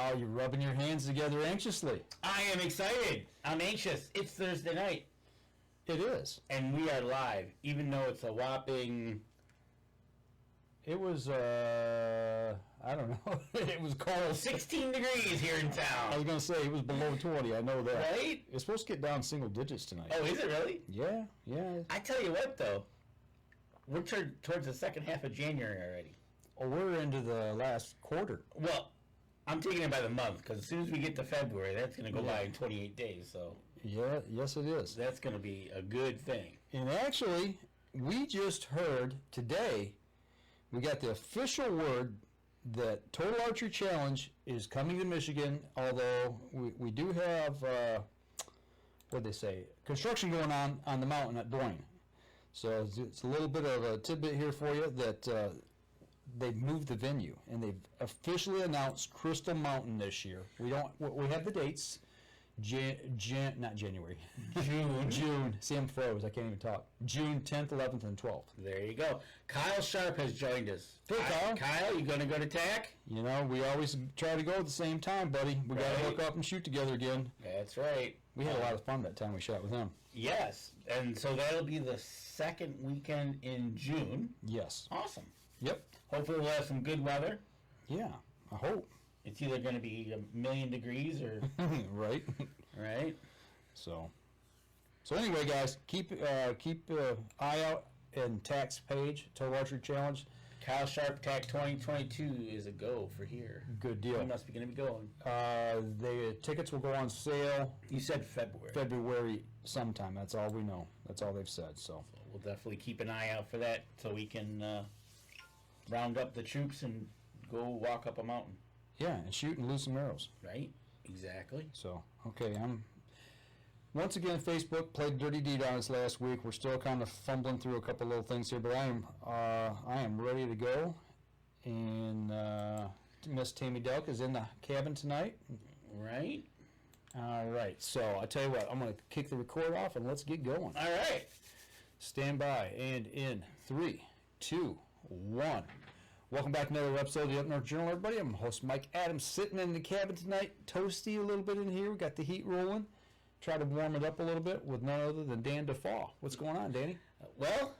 Oh, you're rubbing your hands together anxiously. I am excited. I'm anxious. It's Thursday night. It is. And we are live, even though it's a whopping... It was, I don't know. It was cold. 16 degrees here in town. I was going to say, it was below 20. I know that. Right? It's supposed to get down single digits tonight. Oh, is it really? Yeah, yeah. I tell you what, though. We're towards the second half of January already. Oh, we're into the last quarter. Well, I'm taking it by the month, because as soon as we get to February, that's going to go by in 28 days, so... Yeah, yes it is. That's going to be a good thing. And actually, we just heard today, we got the official word that Total Archery Challenge is coming to Michigan, although we do have, what'd they say, construction going on the mountain at Boyne. So it's a little bit of a tidbit here for you that they've moved the venue, and they've officially announced Crystal Mountain this year. We have the dates. Not January. June. See, I'm froze. I can't even talk. June 10th, 11th, and 12th. There you go. Kyle Sharp has joined us. Hey, Kyle. Kyle, you going to go to TAC? You know, we always try to go at the same time, buddy. We got to hook up and shoot together again. That's right. We had a lot of fun that time we shot with him. Yes, and so that'll be the second weekend in June. Yes. Awesome. Yep. Hopefully we'll have some good weather. Yeah, I hope. It's either going to be 1,000,000 degrees or... Right. Right. So anyway, guys, keep eye out in TAC's page, Total Archery Challenge. Kyle Sharp TAC 2022 is a go for here. Good deal. We must be going to be going. The tickets will go on sale. You said February. February sometime. That's all we know. That's all they've said. So we'll definitely keep an eye out for that so we can round up the troops and go walk up a mountain. Yeah, and shoot and lose some arrows. Right. Exactly. So, okay, once again, Facebook played Dirty Deed on us last week. We're still kind of fumbling through a couple little things here, but I am ready to go. And Miss Tammy Delk is in the cabin tonight. Right. All right. So I tell you what, I'm going to kick the record off and let's get going. All right. Stand by. And in 3, 2, 1. Welcome back to another episode of the Up North Journal, everybody. I'm host Mike Adams, sitting in the cabin tonight. Toasty a little bit in here. We got the heat rolling. Try to warm it up a little bit with none other than Dan DeFaw. What's going on, Danny? Well,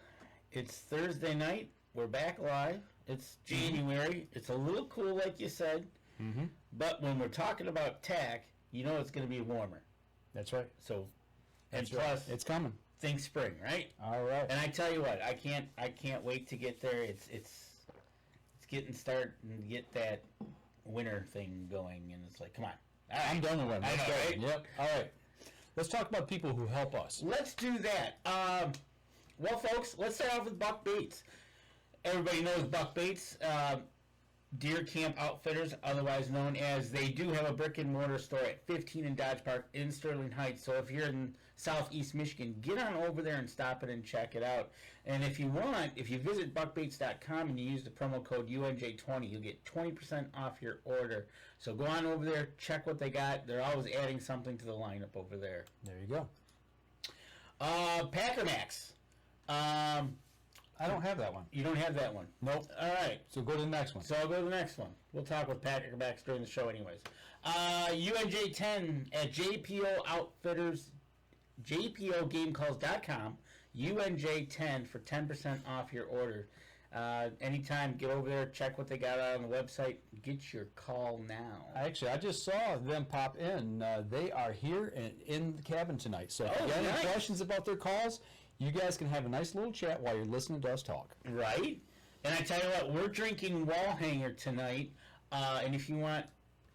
it's Thursday night. We're back live. It's January. It's a little cool, like you said. Mm-hmm. But when we're talking about TAC, you know it's going to be warmer. That's right. So, That's and plus, right. It's coming. Think spring, right? All right. And I tell you what, I can't wait to get there. It's getting start and get that winter thing going, and it's like, come on. All right. I'm done with winter. I know, right? Yep. All right. Let's talk about people who help us. Let's do that. Well, folks, let's start off with Buck Baits. Everybody knows Buck Baits. Deer Camp Outfitters, otherwise known as, they do have a brick and mortar store at 15 in Dodge Park in Sterling Heights. So if you're in southeast Michigan, get on over there and stop it and check it out. And if you want, if you visit buckbaits.com and you use the promo code UNJ20, you'll get 20% off your order. So go on over there, check what they got. They're always adding something to the lineup over there. There you go. Packer Max. I don't have that one. You don't have that one? Nope. All right. So go to the next one. So I'll go to the next one. We'll talk with Packer Max during the show anyways. UNJ 10 at JPO Outfitters, JPOGameCalls.com. UNJ 10 for 10% off your order. Anytime, get over there, check what they got on the website. Get your call now. Actually, I just saw them pop in. They are here and in the cabin tonight. So if you got any questions about their calls, you guys can have a nice little chat while you're listening to us talk. Right. And I tell you what, we're drinking wall hanger tonight. And if you want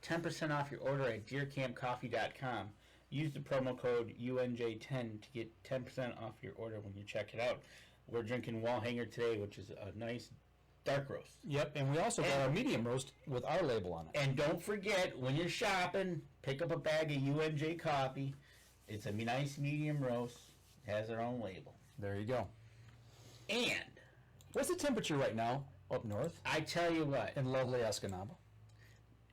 10% off your order at deercampcoffee.com, use the promo code UNJ10 to get 10% off your order when you check it out. We're drinking wall hanger today, which is a nice dark roast. Yep, and we also got our medium roast with our label on it. And don't forget, when you're shopping, pick up a bag of UNJ coffee. It's a nice medium roast. It has their own label. There you go. And what's the temperature right now up north? I tell you what. In lovely Escanaba.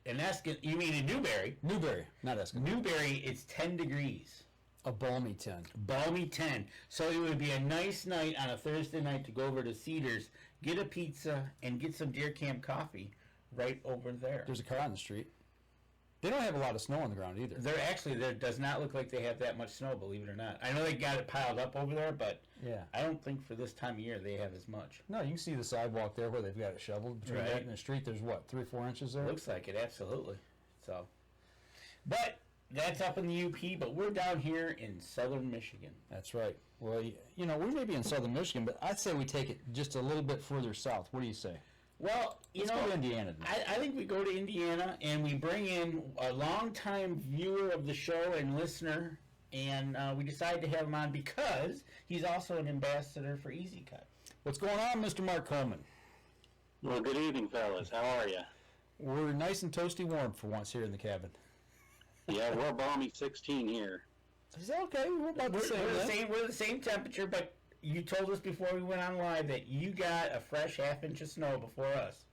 In you mean in Newberry? Newberry, not Escanaba. Newberry, it's 10 degrees. A balmy 10. Balmy 10. So it would be a nice night on a Thursday night to go over to Cedars, get a pizza, and get some Deer Camp coffee right over there. There's a car on the street. They don't have a lot of snow on the ground either. There does not look like they have that much snow, believe it or not. I know they got it piled up over there, but Yeah. I don't think for this time of year they have as much. No, you can see the sidewalk there where they've got it shoveled. Between Right. that and the street, there's what, 3 or 4 inches there? Looks like it, absolutely. So, but that's up in the UP, but we're down here in southern Michigan. That's right. Well, you know, we may be in southern Michigan, but I'd say we take it just a little bit further south. What do you say? Well, Let's go to Indiana then. I think we go to Indiana and we bring in a longtime viewer of the show and listener, and we decided to have him on because he's also an ambassador for EZKut. What's going on, Mr. Mark Coleman? Well, good evening, fellas. How are you? We're nice and toasty warm for once here in the cabin. Yeah, we're balmy 16 here. Is that okay? We're about the same. then. We're the same temperature, but you told us before we went on live that you got a fresh half-inch of snow before us.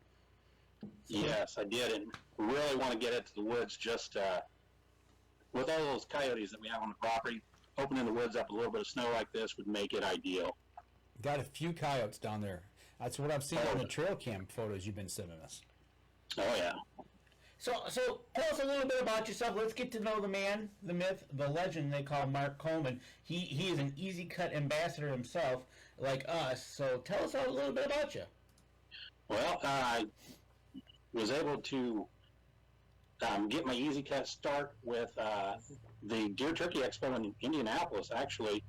Yes, I did, and we really want to get into the woods just with all those coyotes that we have on the property. Opening the woods up a little bit of snow like this would make it ideal. Got a few coyotes down there. That's what I've seen on the trail cam photos you've been sending us. Oh, yeah. So tell us a little bit about yourself. Let's get to know the man, the myth, the legend they call Mark Coleman. He is an EZKut ambassador himself, like us. So tell us a little bit about you. Well, I was able to get my EZKut start with the Deer Turkey Expo in Indianapolis. Actually,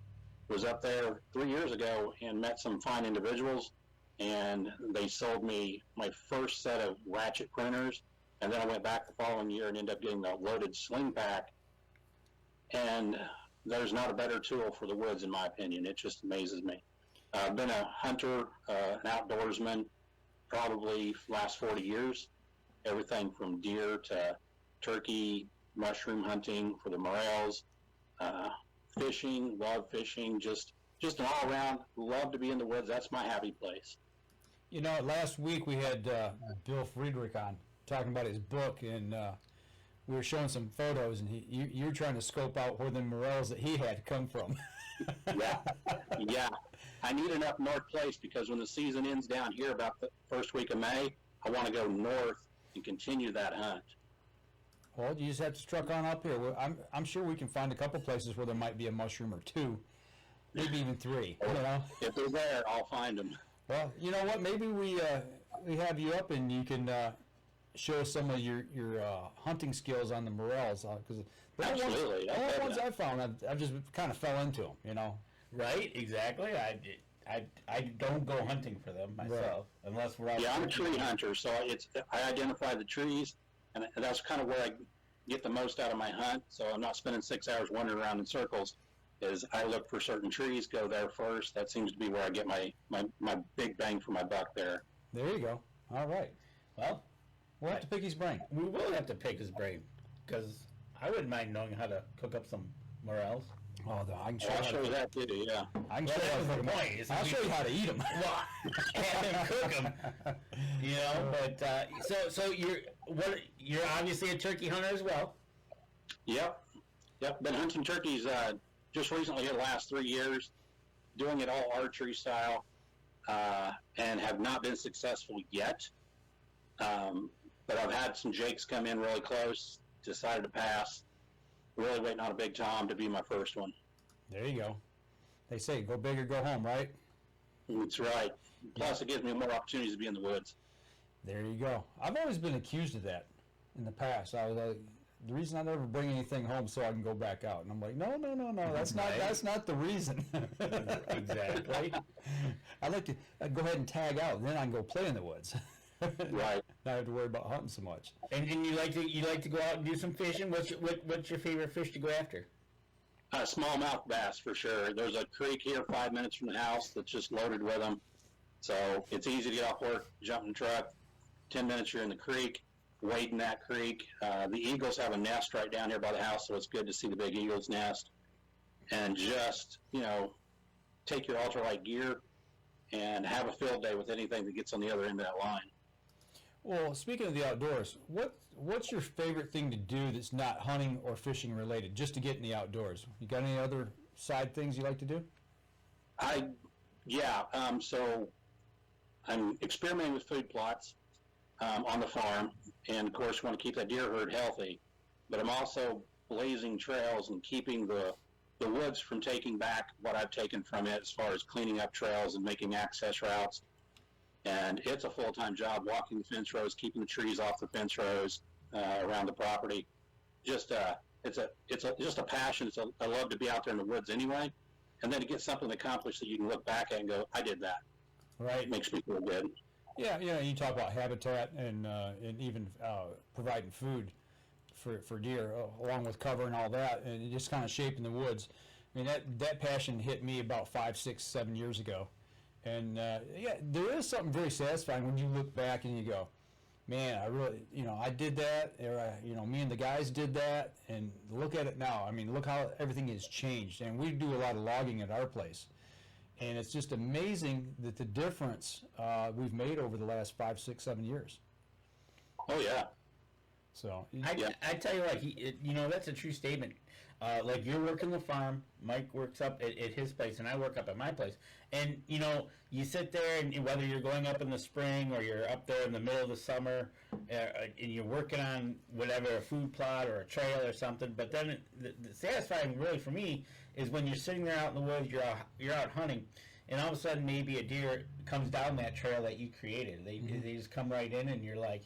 was up there 3 years ago and met some fine individuals, and they sold me my first set of ratchet printers. And then I went back the following year and ended up getting the loaded sling pack. And there's not a better tool for the woods, in my opinion. It just amazes me. I've been a hunter, an outdoorsman, probably last 40 years. Everything from deer to turkey, mushroom hunting for the morels, fishing, love fishing, just an all-around, love to be in the woods. That's my happy place. You know, last week we had Bill Friedrich on talking about his book, and we were showing some photos, and you were trying to scope out where the morels that he had come from. Yeah. I need enough north place because when the season ends down here about the first week of May, I want to go north and continue that hunt. Well, you just have to truck on up here. I'm sure we can find a couple places where there might be a mushroom or two, maybe even 3. You know. If they're there, I'll find them. Well, you know what? Maybe we have you up and you can show us some of your hunting skills on the morels, because Absolutely. the ones I found, I've just kind of fell into them. You know. Right? Exactly. I don't go hunting for them myself unless we're out. Yeah, I'm a tree hunter, so I identify the trees, and that's kind of where I get the most out of my hunt. So I'm not spending 6 hours wandering around in circles. Is I look for certain trees, go there first. That seems to be where I get my big bang for my buck there. There you go. All right. Well, We'll have to pick his brain. we will have to pick his brain because I wouldn't mind knowing how to cook up some morels. Oh, I can show I'll you. show you that too, yeah. I can Well, show you that how was to the cook 'em. point, is I'll we- show you how to eat them. Well, have him cook them, you know. But so you're obviously a turkey hunter as well. Yep. Been hunting turkeys just recently here the last 3 years, doing it all archery style, and have not been successful yet. But I've had some jakes come in really close, decided to pass. Really waiting on a big tom to be my first one. There you go. They say go big or go home, right? That's right. Plus, it gives me more opportunities to be in the woods. There you go. I've always been accused of that in the past. I was like, the reason I never bring anything home so I can go back out, and I'm like, no, that's not Right. that's not the reason. Exactly. I like to go ahead and tag out, and then I can go play in the woods. Right. Not have to worry about hunting so much. And you like to go out and do some fishing. What's your favorite fish to go after? Smallmouth bass for sure. There's a creek here 5 minutes from the house that's just loaded with them. So it's easy to get off work, jump in the truck. 10 minutes you're in the creek, wade in that creek. The eagles have a nest right down here by the house, so it's good to see the big eagle's nest. And just, take your ultralight gear and have a field day with anything that gets on the other end of that line. Well, speaking of the outdoors, what's your favorite thing to do that's not hunting or fishing related, just to get in the outdoors? You got any other side things you like to do? So I'm experimenting with food plots on the farm, and of course want to keep that deer herd healthy. but I'm also blazing trails and keeping the woods from taking back what I've taken from it as far as cleaning up trails and making access routes. And it's a full-time job, walking the fence rows, keeping the trees off the fence rows around the property. Just it's just a passion. I love to be out there in the woods anyway, and then to get something accomplished that you can look back at and go, I did that. Right. It makes me feel good. Yeah, you talk about habitat and even providing food for deer, along with cover and all that, and just kind of shaping the woods. I mean, that passion hit me about 5, 6, 7 years ago. And yeah, there is something very satisfying when you look back and you go, man, I really, I did that, or, me and the guys did that, and look at it now. I mean, look how everything has changed. And we do a lot of logging at our place. And it's just amazing that the difference we've made over the last 5, 6, 7 years. Oh, yeah. So I tell you what, that's a true statement. Like you're working the farm, Mike works up at his place, and I work up at my place. And you sit there, and whether you're going up in the spring or you're up there in the middle of the summer, and you're working on whatever, a food plot or a trail or something. But then the satisfying, really, for me, is when you're sitting there out in the woods, you're out hunting, and all of a sudden maybe a deer comes down that trail that you created. They just come right in, and you're like,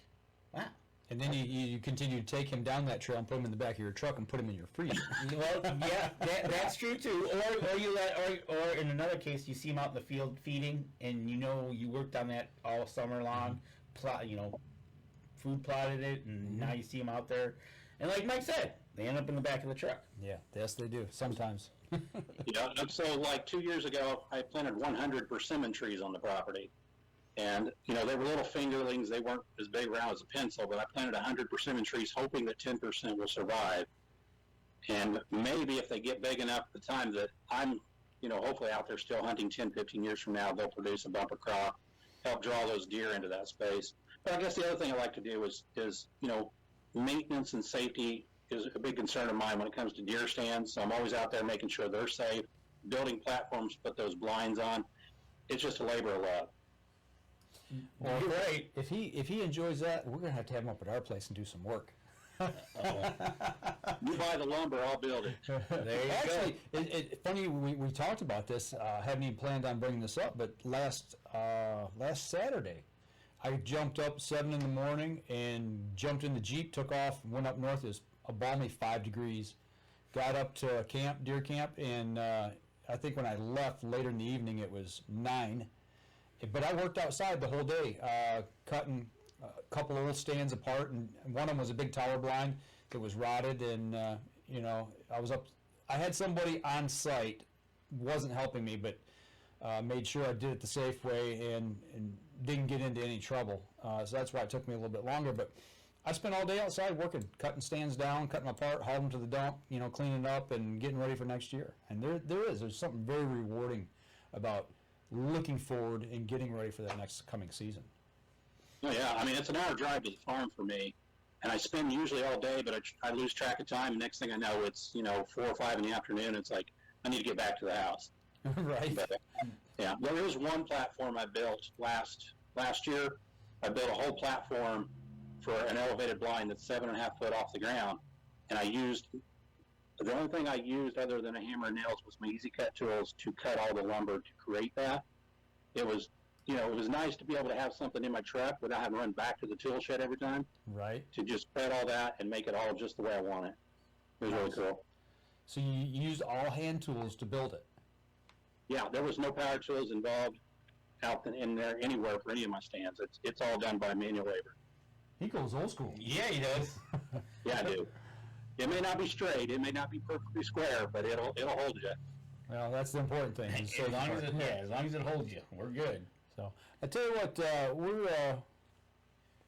wow. And then you continue to take him down that trail and put him in the back of your truck and put him in your freezer. Well, yeah, that's true too. Or in another case, you see him out in the field feeding, and you worked on that all summer long, food plotted it, and now you see him out there, and like Mike said, they end up in the back of the truck. Yeah, yes, they do sometimes. So like 2 years ago, I planted 100 persimmon trees on the property. And, they were little fingerlings. They weren't as big around as a pencil, but I planted 100 persimmon trees hoping that 10% will survive. And maybe if they get big enough at the time that I'm, hopefully out there still hunting 10, 15 years from now, they'll produce a bumper crop, help draw those deer into that space. But I guess the other thing I like to do is maintenance and safety is a big concern of mine when it comes to deer stands. So I'm always out there making sure they're safe, building platforms to put those blinds on. It's just a labor of love. Well, great. If he enjoys that, we're gonna have to have him up at our place and do some work. You buy the lumber, I'll build it. There you Actually, it's funny we talked about this. Hadn't even planned on bringing this up, but last Saturday, I jumped up 7 in the morning and jumped in the Jeep, took off, went up north. It was a balmy 5 degrees. Got up to deer camp, and I think when I left later in the evening, it was 9. But I worked outside the whole day, cutting a couple of old stands apart, and one of them was a big tower blind that was rotted, and I was up. I had somebody on site, wasn't helping me, but made sure I did it the safe way and didn't get into any trouble. So that's why it took me a little bit longer. But I spent all day outside working, cutting stands down, cutting them apart, hauling them to the dump, cleaning up and getting ready for next year. And there's something very rewarding about looking forward and getting ready for that next coming season. Oh, yeah. I mean, it's an hour drive to the farm for me, and I spend usually all day, but I lose track of time. Next thing I know, it's 4 or 5 in the afternoon. It's like I need to get back to the house. Right. But, yeah. There is one platform I built last year. I built a whole platform for an elevated blind that's 7.5 foot off the ground, and the only thing I used other than a hammer and nails was my EZKut tools to cut all the lumber to create that. It was, it was nice to be able to have something in my truck without having to run back to the tool shed every time. Right. To just cut all that and make it all just the way I want it. It was really cool. So you used all hand tools to build it? Yeah, there was no power tools involved out in there anywhere for any of my stands. It's all done by manual labor. He goes old school. Yeah, he does. Yeah, I do. It may not be straight, it may not be perfectly square, but it'll hold you. Well, that's the important thing. As long as it holds you, we're good. So I tell you what,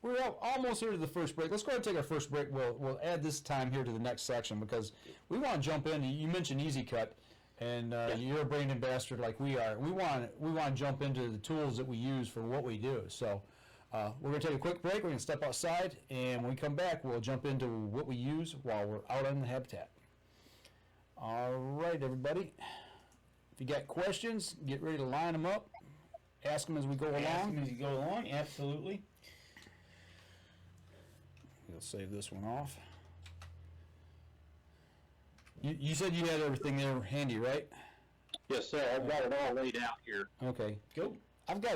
we're almost here to the first break. Let's go ahead and take our first break. We'll add this time here to the next section because we want to jump in. You mentioned EZKut, and you're a brand ambassador like we are. We want to jump into the tools that we use for what we do. So. We're going to take a quick break. We're going to step outside, and when we come back, we'll jump into what we use while we're out on the habitat. All right, everybody. If you got questions, get ready to line them up. Ask them as we go along. Absolutely. We'll save this one off. You said you had everything there handy, right? Yes, sir. I've got it all laid out here. Okay. Go. I've got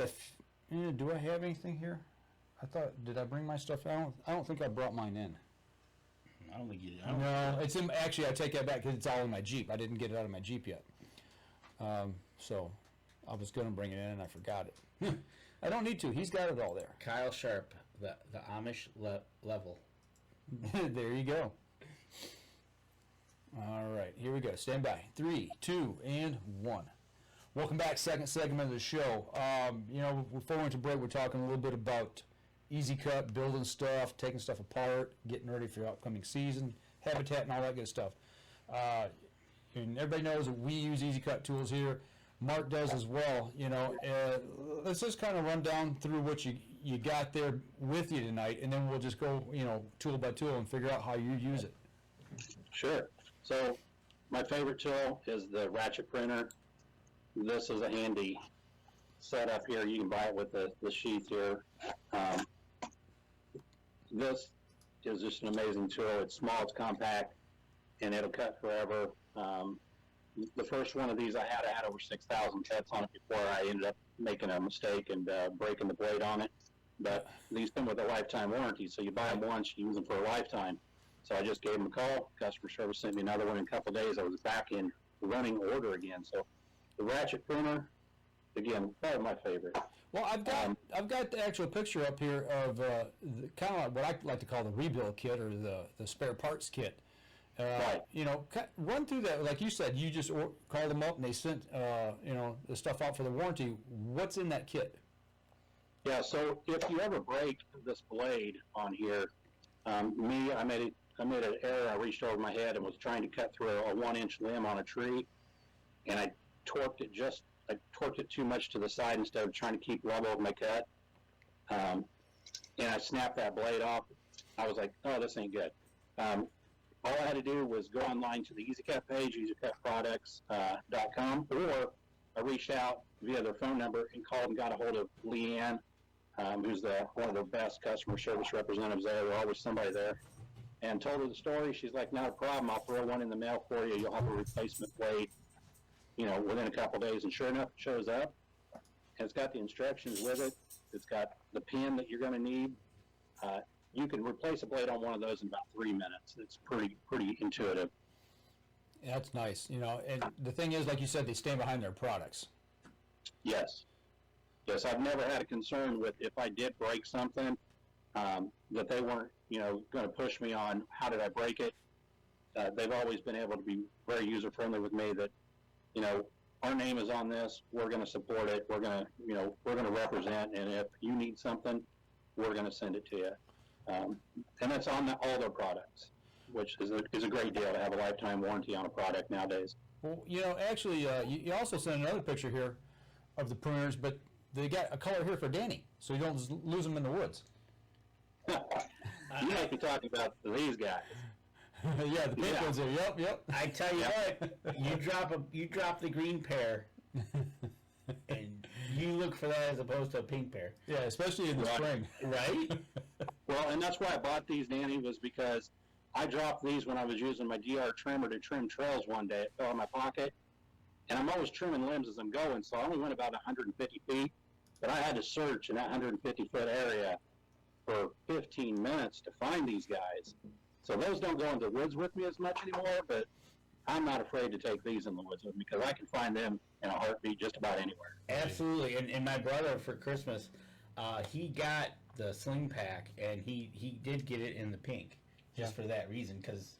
do I have anything here? Did I bring my stuff out? I don't think I brought mine in. I don't think you. No, it's in, actually, I take that back because it's all in my Jeep. I didn't get it out of my Jeep yet. So I was going to bring it in and I forgot it. I don't need to. He's got it all there. Kyle Sharp, the Amish level. There you go. All right, here we go. Stand by. 3, 2, and 1. Welcome back. Second segment of the show. Before we went to break, we're talking a little bit about EZKut, building stuff, taking stuff apart, getting ready for the upcoming season, habitat, and all that good stuff. And everybody knows that we use EZKut tools here. Mark does as well. Let's just kind of run down through what you got there with you tonight, and then we'll just go, tool by tool and figure out how you use it. Sure. So my favorite tool is the ratchet printer. This is a handy setup here. You can buy it with the sheath here. This is just an amazing tool. It's small, it's compact, and it'll cut forever. The first one of these I had over 6,000 cuts on it before I ended up making a mistake and breaking the blade on it. But these come with a lifetime warranty, so you buy them once, you use them for a lifetime. So I just gave them a call. Customer service sent me another one in a couple of days. I was back in running order again. So the ratchet printer, again, probably my favorite. Well, I've got the actual picture up here of kind of like what I like to call the rebuild kit or the spare parts kit. Right. Run through that. Like you said, you just called them up and they sent the stuff out for the warranty. What's in that kit? Yeah. So if you ever break this blade on here, I made an error. I reached over my head and was trying to cut through a 1-inch limb on a tree, and I torqued it too much to the side instead of trying to keep level with my cut. And I snapped that blade off. I was like, oh, this ain't good. All I had to do was go online to the EZKut page, EZKutProducts.com, or I reached out via their phone number and called and got a hold of Leanne, who's one of the best customer service representatives there. There's always somebody there. And told her the story. She's like, not a problem. I'll throw one in the mail for you. You'll have a replacement blade, within a couple of days. And sure enough, it shows up. And it's got the instructions with it. It's got the pin that you're going to need. You can replace a blade on one of those in about 3 minutes. It's pretty intuitive. That's nice. And the thing is, like you said, they stand behind their products. Yes. I've never had a concern with if I did break something, that they weren't, going to push me on how did I break it. They've always been able to be very user-friendly with me that, our name is on this. We're going to support it. We're going to represent. And if you need something, we're going to send it to you. And that's on all their products, which is a great deal to have a lifetime warranty on a product nowadays. Well, actually, you also sent another picture here of the pruners, but they got a color here for Danny, so you don't lose them in the woods. You might be talking about these guys. Yeah, the pink ones there. Yep. I tell you what, you drop the green pair, and you look for that as opposed to a pink pair. Yeah, especially in the spring. Right? Well, and that's why I bought these, Danny, was because I dropped these when I was using my DR trimmer to trim trails one day. It fell in my pocket, and I'm always trimming limbs as I'm going, so I only went about 150 feet, but I had to search in that 150-foot area for 15 minutes to find these guys. So those don't go into the woods with me as much anymore, but I'm not afraid to take these in the woods with me because I can find them in a heartbeat just about anywhere. Absolutely. And my brother, for Christmas, he got the sling pack, and he did get it in the pink just for that reason, because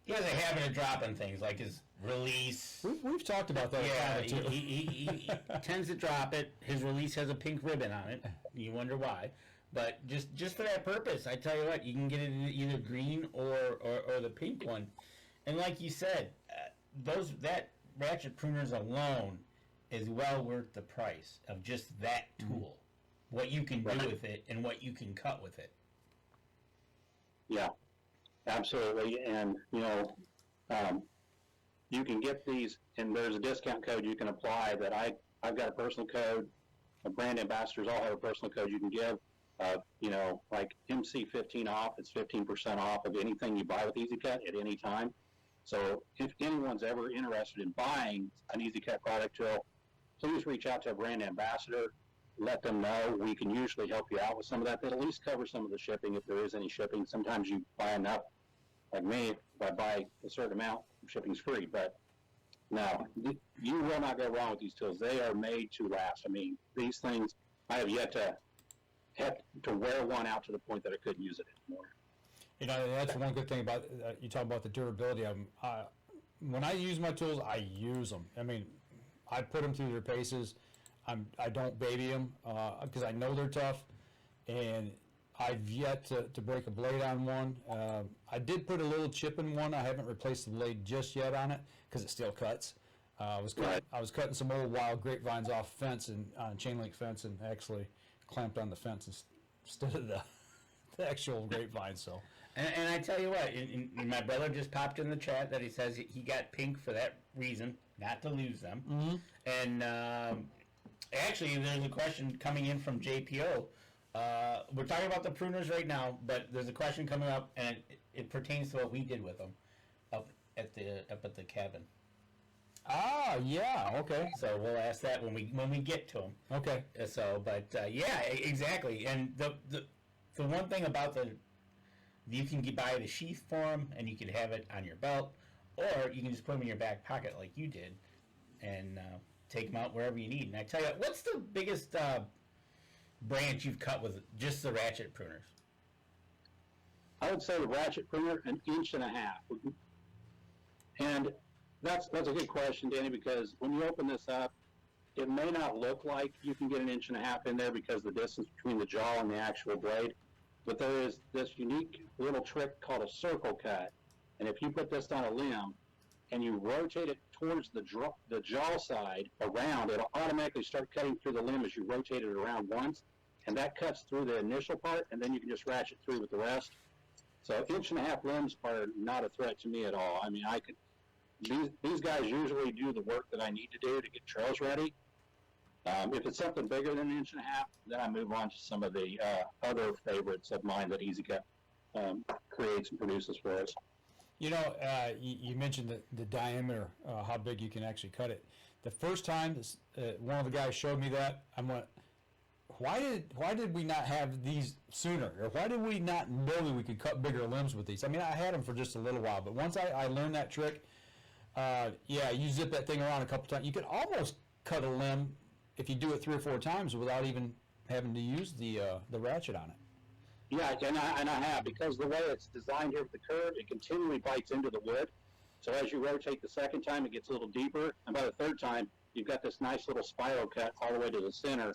he has a habit of dropping things, like his release. We've talked about that. Yeah, he tends to drop it. His release has a pink ribbon on it. You wonder why. But just for that purpose, I tell you what, you can get it in either green or the pink one. And like you said, that ratchet pruners alone is well worth the price of just that tool. What you can do with it and what you can cut with it. Yeah, absolutely. And, you can get these, and there's a discount code you can apply that I've got a personal code. Brand ambassadors all have a personal code you can give. Like MC15 off, it's 15% off of anything you buy with EZKut at any time. So if anyone's ever interested in buying an EZKut product tool, please reach out to a brand ambassador. Let them know. We can usually help you out with some of that. That at least cover some of the shipping if there is any shipping. Sometimes you buy enough, like me, if I buy a certain amount, shipping's free. But no, you will not go wrong with these tools. They are made to last. I mean, these things, I have yet to wear one out to the point that I couldn't use it anymore. You know, that's one good thing about you talk about the durability of them. When I use my tools, I use them. I mean, I put them through their paces. I don't baby them because I know they're tough, and I've yet to break a blade on one. I did put a little chip in one. I haven't replaced the blade just yet on it because it still cuts. I was cutting some old wild grapevines off fence and on chain link fence, and actually clamped on the fence instead of the actual grapevine. So. And I tell you what, my brother just popped in the chat that he says he got pink for that reason, not to lose them. Mm-hmm. And actually, there's a question coming in from JPO. We're talking about the pruners right now, but there's a question coming up, and it pertains to what we did with them up at the cabin. Ah, yeah, okay. So we'll ask that when we get to them. Okay. So, but yeah, exactly. And the one thing about you can buy the sheath for them, and you can have it on your belt, or you can just put them in your back pocket like you did, and take them out wherever you need. And I tell you, what's the biggest branch you've cut with just the ratchet pruners? I would say the ratchet pruner, 1.5 inches. And that's a good question, Danny, because when you open this up, it may not look like you can get 1.5 inches in there because the distance between the jaw and the actual blade. But there is this unique little trick called a circle cut. And if you put this on a limb and you rotate it towards the jaw side around, it'll automatically start cutting through the limb as you rotate it around once. And that cuts through the initial part, and then you can just ratchet through with the rest. So 1.5 inch limbs are not a threat to me at all. I mean, these guys usually do the work that I need to do to get trails ready. If it's something bigger than 1.5 inches, then I move on to some of the other favorites of mine that EZKut creates and produces for us. You know, you mentioned the diameter, how big you can actually cut it. The first time one of the guys showed me that, I went, why did we not have these sooner? Or why did we not know that we could cut bigger limbs with these? I mean, I had them for just a little while, but once I learned that trick, you zip that thing around a couple times. You could almost cut a limb if you do it 3 or 4 times without even having to use the ratchet on it. Yeah, and I have, because the way it's designed here with the curve, it continually bites into the wood. So as you rotate the second time, it gets a little deeper, and by the third time, you've got this nice little spiral cut all the way to the center,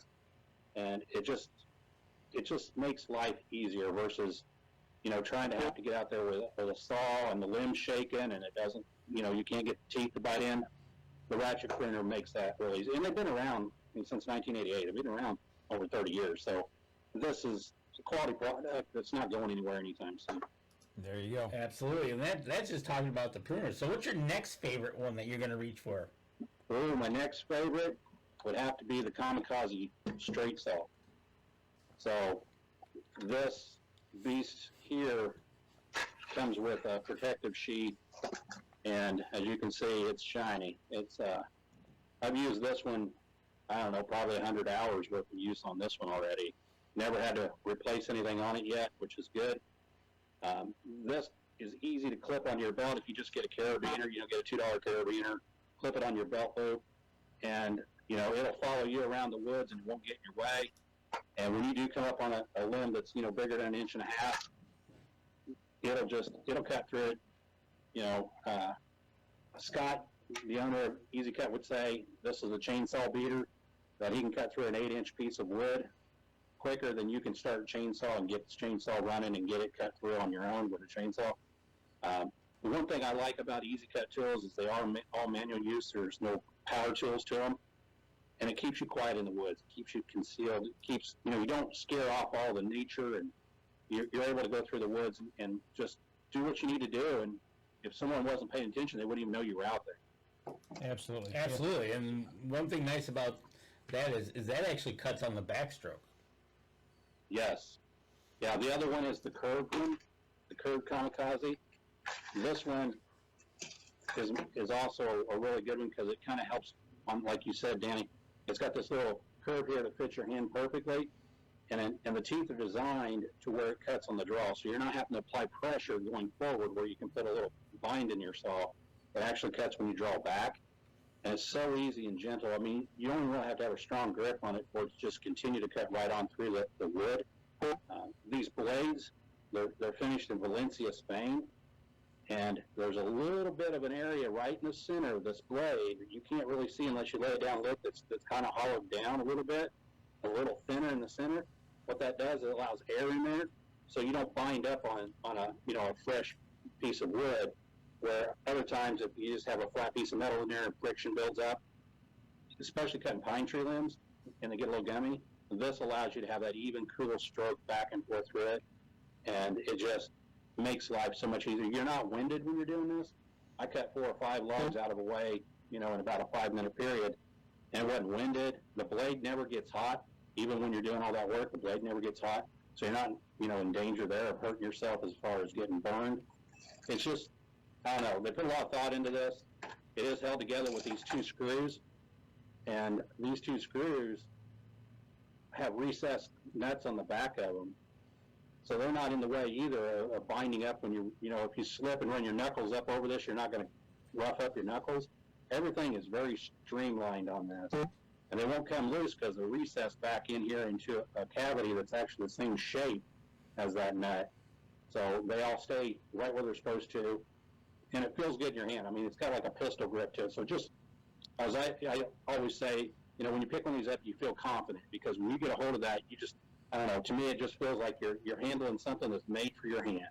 and it just makes life easier versus, trying to have to get out there with a saw and the limbs shaking, and it doesn't, you can't get the teeth to bite in. The ratchet pruner makes that really easy, and they've been around since 1988. They've been around over 30 years, so this is a quality product that's not going anywhere anytime soon. There you go. Absolutely, and that's just talking about the pruners. So what's your next favorite one that you're going to reach for? Oh, my next favorite would have to be the Kamikaze Straight Saw. So this beast here comes with a protective sheath, and as you can see, it's shiny. It's I've used this one, I don't know, probably 100 hours worth of use on this one already. Never had to replace anything on it yet, which is good. This is easy to clip on your belt if you just get a carabiner. Get a $2 carabiner, clip it on your belt loop, and it'll follow you around the woods and it won't get in your way. And when you do come up on a limb that's bigger than 1.5 inches, it'll cut through it. Scott, the owner of EZKut, would say this is a chainsaw beater, that he can cut through an 8-inch piece of wood quicker than you can start a chainsaw and get this chainsaw running and get it cut through on your own with a chainsaw. The one thing I like about EZKut tools is they are all manual use. There's no power tools to them, and it keeps you quiet in the woods. It keeps you concealed. It keeps, you don't scare off all the nature, and you're able to go through the woods and just do what you need to do. And if someone wasn't paying attention, they wouldn't even know you were out there. Absolutely. Absolutely. And one thing nice about that is that actually cuts on the backstroke. Yes. Yeah, the other one is the curved one, the curved Kamikaze. This one, is also a really good one because it kind of helps on, like you said, Danny. It's got this little curve here that fits your hand perfectly, and the teeth are designed to where it cuts on the draw, so you're not having to apply pressure going forward where you can put a little bind in your saw. It actually cuts when you draw back, and it's so easy and gentle. I mean, you don't really have to have a strong grip on it for it to just continue to cut right on through the wood. These blades, they're finished in Valencia, Spain, and there's a little bit of an area right in the center of this blade that you can't really see unless you lay it down and look. That's kind of hollowed down a little bit, a little thinner in the center. What that does, it allows air in there, so you don't bind up on a fresh piece of wood. Where other times, if you just have a flat piece of metal in there and friction builds up, especially cutting pine tree limbs, and they get a little gummy, this allows you to have that even, cool stroke back and forth through it, and it just makes life so much easier. You're not winded when you're doing this. I cut 4 or 5 logs out of a way, in about a 5-minute period, and it wasn't winded. The blade never gets hot. Even when you're doing all that work, the blade never gets hot. So you're not, in danger there of hurting yourself as far as getting burned. It's just, I don't know. They put a lot of thought into this. It is held together with these 2 screws, and these 2 screws have recessed nuts on the back of them. So they're not in the way either of binding up when if you slip and run your knuckles up over this, you're not going to rough up your knuckles. Everything is very streamlined on this. And they won't come loose because they're recessed back in here into a cavity that's actually the same shape as that nut. So they all stay right where they're supposed to. And it feels good in your hand. I mean, it's got like a pistol grip to it. So just, as I always say, when you pick one of these up, you feel confident. Because when you get a hold of that, you just, I don't know, to me it just feels like you're handling something that's made for your hand.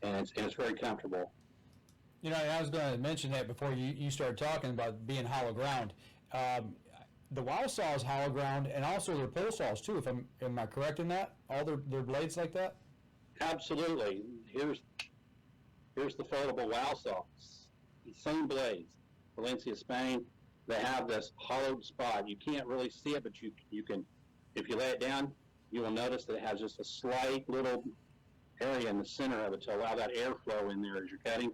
And it's very comfortable. I was going to mention that before you started talking about being hollow ground. The wow saw is hollow ground, and also their pole saws too. Am I correct in that? All their blades like that? Absolutely. Here's the foldable wow saw. Same blades. Valencia, Spain. They have this hollowed spot. You can't really see it, but you can. If you lay it down, you will notice that it has just a slight little area in the center of it to allow that airflow in there as you're cutting.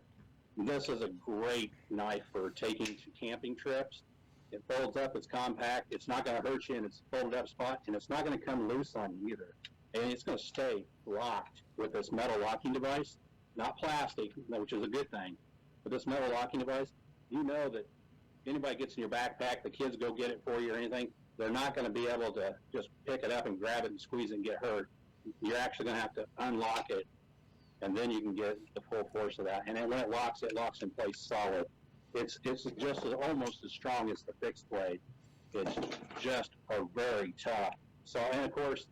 This is a great knife for taking to camping trips. It folds up, it's compact, it's not going to hurt you in its folded up spot, and it's not going to come loose on you either. And it's going to stay locked with this metal locking device, not plastic, which is a good thing, but this metal locking device, that anybody gets in your backpack, the kids go get it for you or anything, they're not going to be able to just pick it up and grab it and squeeze it and get hurt. You're actually going to have to unlock it, and then you can get the full force of that. And then when it locks in place solid. It's just almost as strong as the fixed blade. It's just very tough. So, and of course,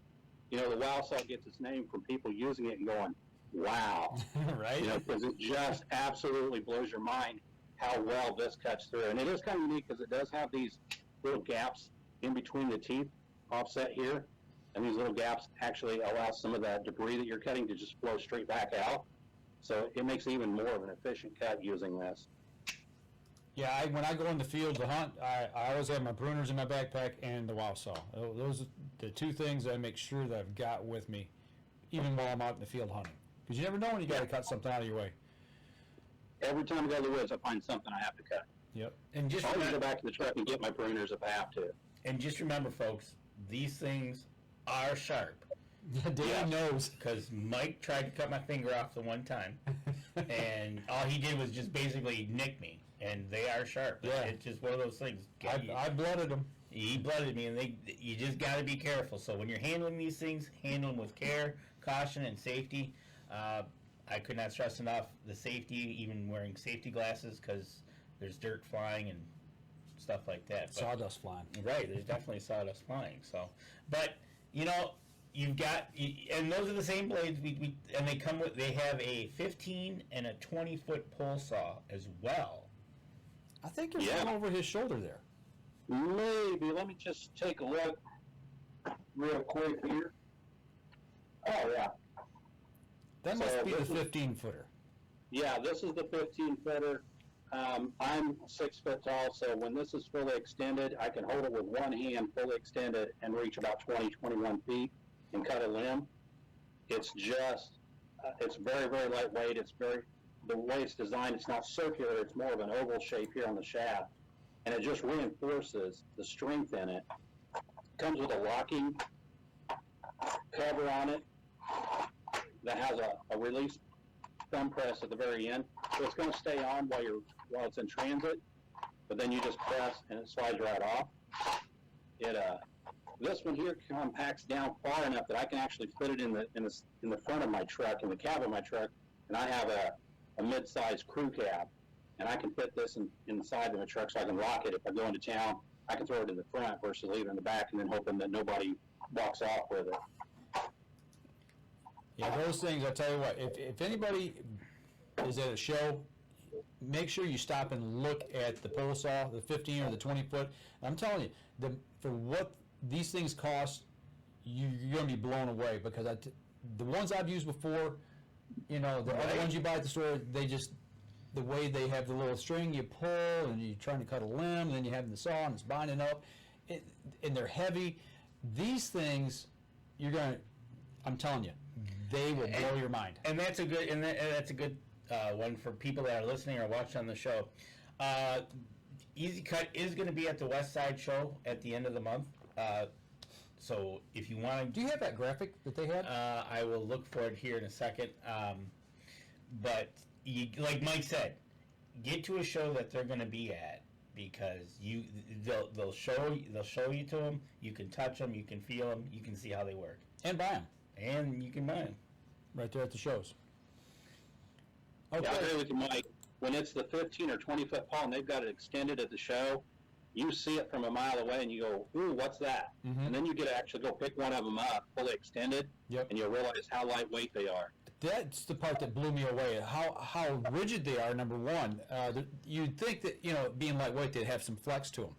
the wow saw gets its name from people using it and going, wow. Right? Because it just absolutely blows your mind how well this cuts through. And it is kind of unique because it does have these little gaps in between the teeth offset here. And these little gaps actually allow some of that debris that you're cutting to just flow straight back out. So it makes even more of an efficient cut using this. Yeah, when I go in the field to hunt, I always have my pruners in my backpack and the wow saw. Those are the 2 things I make sure that I've got with me, even while I'm out in the field hunting. Because you never know when you got to cut something out of your way. Every time I go to the woods, I find something I have to cut. Yep. And just I'll always go back to the truck and get my pruners if I have to. And just remember, folks, these things are sharp. Dan knows. Because Mike tried to cut my finger off the one time, and all he did was just basically nick me. And they are sharp. Yeah. It's just one of those things. I blooded them. He blooded me, and you just got to be careful. So when you're handling these things, handle them with care, caution, and safety. I could not stress enough the safety, even wearing safety glasses, because there's dirt flying and stuff like that. Sawdust flying. Right, there's definitely sawdust flying. So, but you've got, and those are the same blades. And they have a 15 and a 20-foot pole saw as well. I think there's one over his shoulder there. Maybe. Let me just take a look real quick here. Oh, yeah. That must be the 15-footer. Yeah, this is the 15-footer. I'm 6 foot tall, so when this is fully extended, I can hold it with one hand fully extended and reach about 20, 21 feet and cut a limb. It's just, it's very, very lightweight. It's very, the way it's designed, it's not circular, it's more of an oval shape here on the shaft, and it just reinforces the strength in it. Comes with a locking cover on it that has a release thumb press at the very end, so it's going to stay on while it's in transit, but then you just press and it slides right off. This one here compacts down far enough that I can actually fit it in the front of my truck, in the cab of my truck, and I have a mid-sized crew cab, and I can fit this inside of the truck so I can lock it. If I go into town, I can throw it in the front versus leave it in the back and then hoping that nobody walks off with it. Yeah, those things, I'll tell you what, if anybody is at a show, make sure you stop and look at the pole saw, the 15 or the 20 foot. I'm telling you, for what these things cost, you're going to be blown away, because the ones I've used before, the other ones you buy at the store, the way they have the little string you pull and you're trying to cut a limb, and then you have the saw and it's binding up, and they're heavy. These things, I'm telling you, they will blow your mind. And that's a good one for people that are listening or watching on the show. EZKut is going to be at the West Side show at the end of the month. So if you want to... Do you have that graphic that they had? I will look for it here in a second. But like Mike said, get to a show that they're going to be at, because they'll show you to them. You can touch them, you can feel them, you can see how they work, and buy them. And you can buy them right there at the shows. Okay. Yeah, I agree with you, Mike. When it's the 15 or 20 foot pole and they've got it extended at the show, you see it from a mile away and you go, ooh, what's that? Mm-hmm. And then you get to actually go pick one of them up, fully extended, Yep. and you'll realize how lightweight they are. That's the part that blew me away. How rigid they are. Number one, you'd think that being lightweight they'd have some flex to them,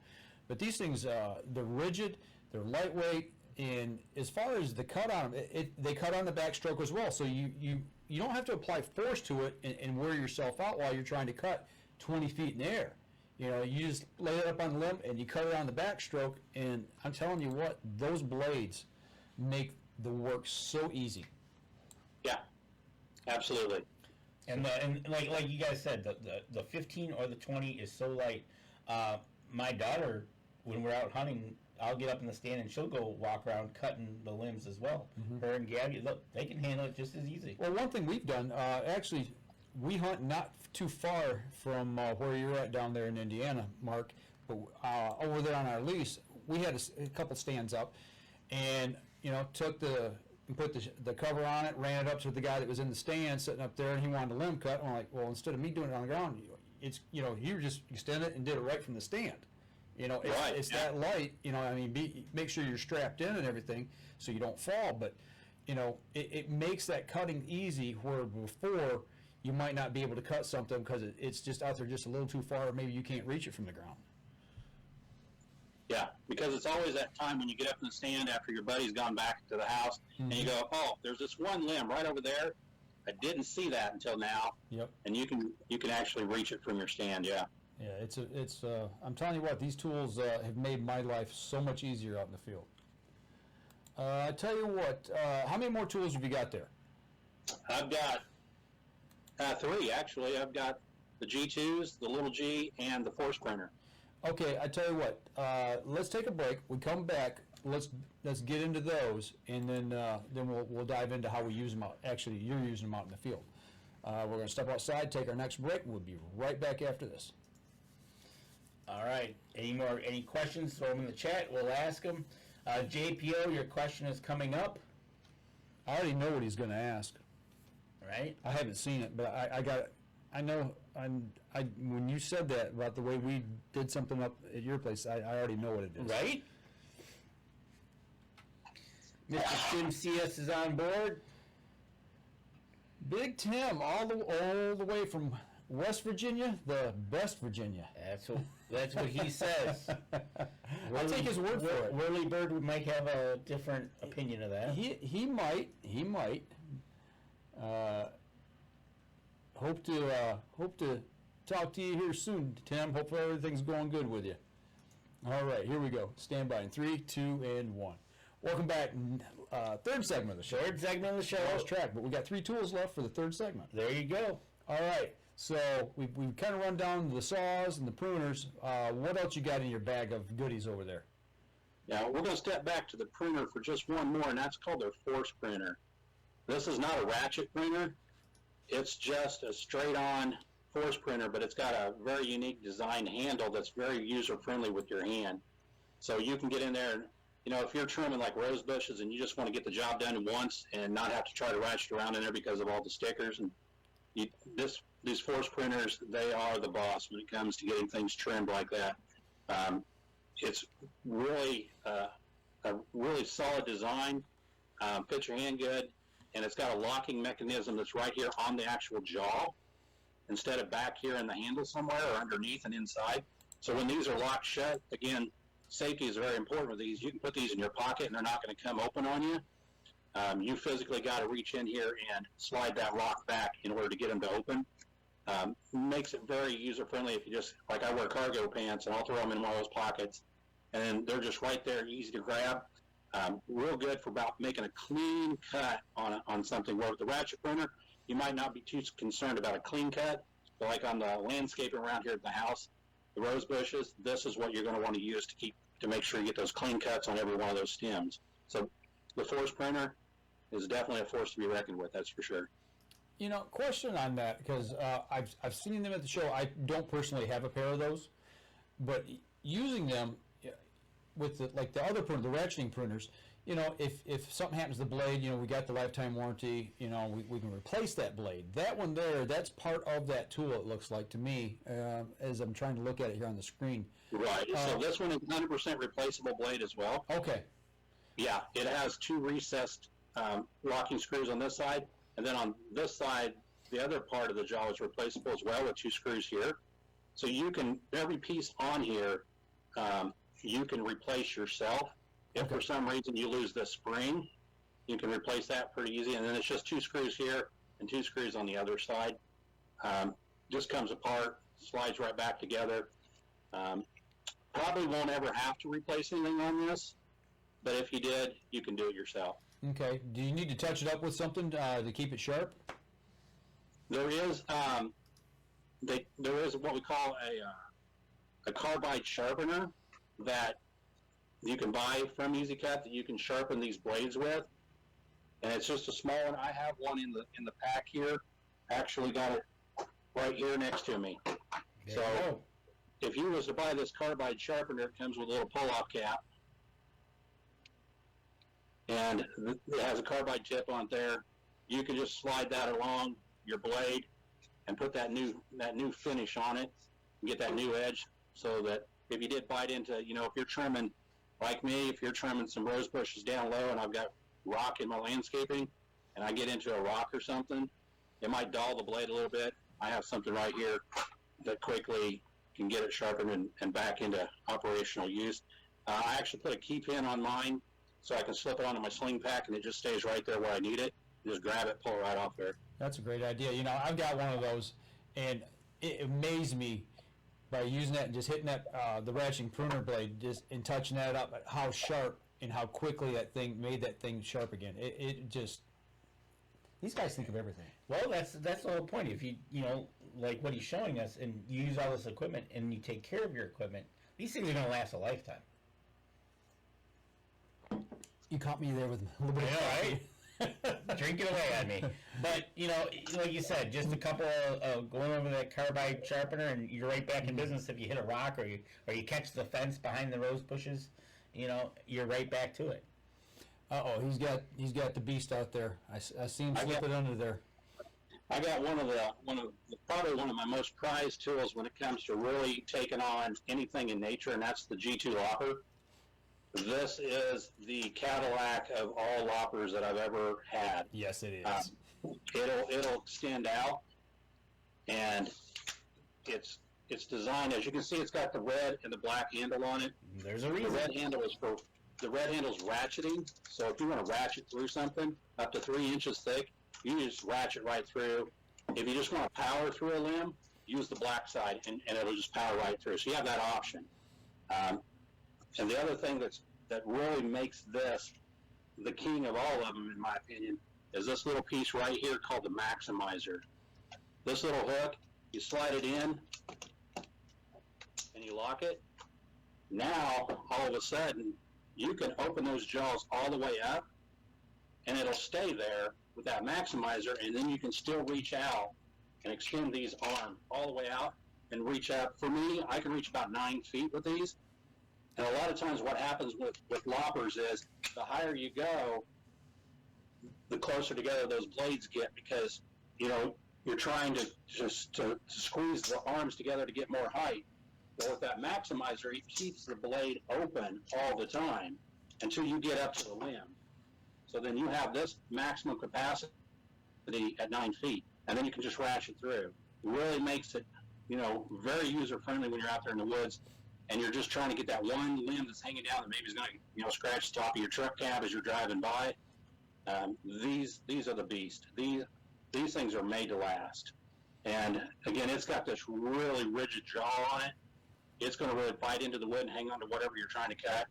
but these things they're rigid, they're lightweight, and as far as the cut on them, they cut on the backstroke as well. So you don't have to apply force to it and wear yourself out while you're trying to cut 20 feet in the air. You just lay it up on the limb and you cut it on the backstroke, and I'm telling you what, those blades make the work so easy. Yeah, absolutely. And like you guys said, the 15 or the 20 is so light. My daughter, when we're out hunting, I'll get up in the stand and she'll go walk around cutting the limbs as well. Mm-hmm. Her and Gabby, look, they can handle it just as easy. Well, one thing we've done, actually, we hunt not too far from where you're at down there in Indiana, Mark, but over there on our lease, we had a couple stands up, and put the cover on it, ran it up to the guy that was in the stand sitting up there, and he wanted a limb cut. And I'm like, well, instead of me doing it on the ground, you just extend it and did it right from the stand. It's that light. Make sure you're strapped in and everything so you don't fall. But it makes that cutting easy, where before you might not be able to cut something because it's just out there just a little too far, or maybe you can't reach it from the ground. Yeah, because it's always that time when you get up in the stand after your buddy's gone back to the house, mm-hmm. and you go, oh, there's this one limb right over there. I didn't see that until now. Yep. And you can actually reach it from your stand. Yeah. Yeah, it's I'm telling you what, these tools have made my life so much easier out in the field. I tell you what, how many more tools have you got there? I've got 3, actually. I've got the G2s, the little G, and the force printer. Okay, I tell you what, let's take a break. We come back. Let's get into those, and then we'll dive into how we use them out. Actually, you're using them out in the field. We're going to step outside, take our next break. We'll be right back after this. All right. Any questions? Throw them in the chat. We'll ask them. JPO, your question is coming up. I already know what he's going to ask. Right. I haven't seen it, but I know. When you said that about the way we did something up at your place, I already know what it is. Right. Mr. Tim CS is on board. Big Tim, all the way from West Virginia, the best Virginia. That's what he says. I'll take his word for it. Whirly Bird might have a different opinion of that. He might. Hope to talk to you here soon, Tim. Hopefully everything's going good with you. All right, here we go. Stand by in 3, 2, and 1. Welcome back. Third segment of the show. Third segment of the show. Lost track, but we got 3 tools left for the third segment. There you go. All right. So we've kind of run down the saws and the pruners. What else you got in your bag of goodies over there? Now, we're going to step back to the pruner for just one more, and that's called their force pruner. This is not a ratchet pruner. It's just a straight-on force pruner, but it's got a very unique design handle that's very user-friendly with your hand. So you can get in there and, you know, if you're trimming like rose bushes and you just want to get the job done once and not have to try to ratchet around in there because of all the stickers, and these force pruners, they are the boss when it comes to getting things trimmed like that. It's really a really solid design, fits your hand good, and it's got a locking mechanism that's right here on the actual jaw instead of back here in the handle somewhere or underneath and inside. So when these are locked shut, again, safety is very important with these. You can put these in your pocket and they're not going to come open on you. You physically got to reach in here and slide that lock back in order to get them to open. Makes it very user-friendly if you just, like I wear cargo pants and I'll throw them in one of those pockets and then they're just right there, easy to grab. Real good for about making a clean cut on something. Where with the ratchet pruner, you might not be too concerned about a clean cut, but like on the landscaping around here at the house, the rose bushes, this is what you're going to want to use to make sure you get those clean cuts on every one of those stems. So the force pruner is definitely a force to be reckoned with, that's for sure. You know, question on that, because I've seen them at the show. I don't personally have a pair of those, but using them with the other pruner, the ratcheting pruners, you know, if something happens to the blade, you know, we got the lifetime warranty, you know, we can replace that blade. That one there, that's part of that tool, it looks like to me, as I'm trying to look at it here on the screen. Right, so this one is 100% replaceable blade as well. Okay. Yeah, it has two recessed locking screws on this side, and then on this side, the other part of the jaw is replaceable as well with two screws here. So you can, every piece on here, you can replace yourself. If for some reason you lose the spring, you can replace that pretty easy. And then it's just two screws here and two screws on the other side. Just comes apart, slides right back together. Probably won't ever have to replace anything on this, but if you did, you can do it yourself. Okay. Do you need to touch it up with something to keep it sharp? There is what we call a carbide sharpener that you can buy from EZKut that you can sharpen these blades with, and it's just a small one. I have one in the pack here. Actually got it right here next to me. So if you was to buy this carbide sharpener, it comes with a little pull-off cap, and it has a carbide tip on there. You can just slide that along your blade and put that new finish on it and get that new edge, so that if you did bite into, you know, if you're trimming, like me, if you're trimming some rose bushes down low and I've got rock in my landscaping and I get into a rock or something, it might dull the blade a little bit. I have something right here that quickly can get it sharpened and back into operational use. I actually put a key pin on mine so I can slip it onto my sling pack and it just stays right there where I need it. Just grab it, pull it right off there. That's a great idea. You know, I've got one of those, and it amazed me by using that and just hitting that the ratcheting pruner blade just and touching that up, how sharp and how quickly that thing made that thing sharp again. It just, these guys think of everything. Well, that's the whole point. If you know, like what he's showing us, and you use all this equipment and you take care of your equipment, these things are going to last a lifetime. You caught me there with a little bit of right? Drink it away on me. But, you know, like you said, just a couple of going over that carbide sharpener and you're right back in business. If you hit a rock or you catch the fence behind the rose bushes, you know, you're right back to it. Uh-oh, he's got the beast out there. I see him slip it under there. I got probably one of my most prized tools when it comes to really taking on anything in nature, and that's the G2 lopper. This is the Cadillac of all loppers that I've ever had. Yes, it is. It'll stand out, and it's designed, as you can see, it's got the red and the black handle on it. There's a reason. The red handle's ratcheting, so if you want to ratchet through something up to 3 inches thick, you just ratchet right through. If you just want to power through a limb, use the black side, and it'll just power right through. So you have that option. And the other thing that really makes this the king of all of them, in my opinion, is this little piece right here called the maximizer. This little hook you slide it in, and you lock it. Now, all of a sudden, you can open those jaws all the way up, and it'll stay there with that maximizer, and then you can still reach out and extend these arms all the way out and reach out. For me, I can reach about 9 feet with these. And a lot of times what happens with loppers is the higher you go, the closer together those blades get, because, you know, you're trying to just to squeeze the arms together to get more height. Well, with that maximizer, it keeps the blade open all the time until you get up to the limb. So then you have this maximum capacity at 9 feet, and then you can just ratchet through. It really makes it, you know, very user-friendly when you're out there in the woods, and you're just trying to get that one limb that's hanging down that maybe is going to, you know, scratch the top of your truck cab as you're driving by. These are the beast. These things are made to last. And again, it's got this really rigid jaw on it. It's going to really bite into the wood and hang on to whatever you're trying to cut.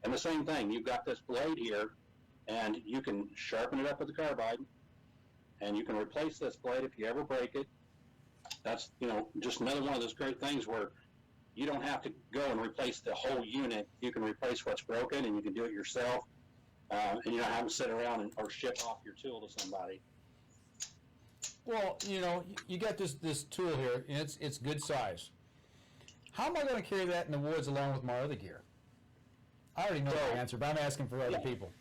And the same thing, you've got this blade here, and you can sharpen it up with the carbide, and you can replace this blade if you ever break it. That's, you know, just another one of those great things where you don't have to go and replace the whole unit. You can replace what's broken, and you can do it yourself, and you don't have to sit around or ship off your tool to somebody. Well, you know, you got this tool here, and it's good size. How am I going to carry that in the woods along with my other gear? I already know the answer, but I'm asking for other people.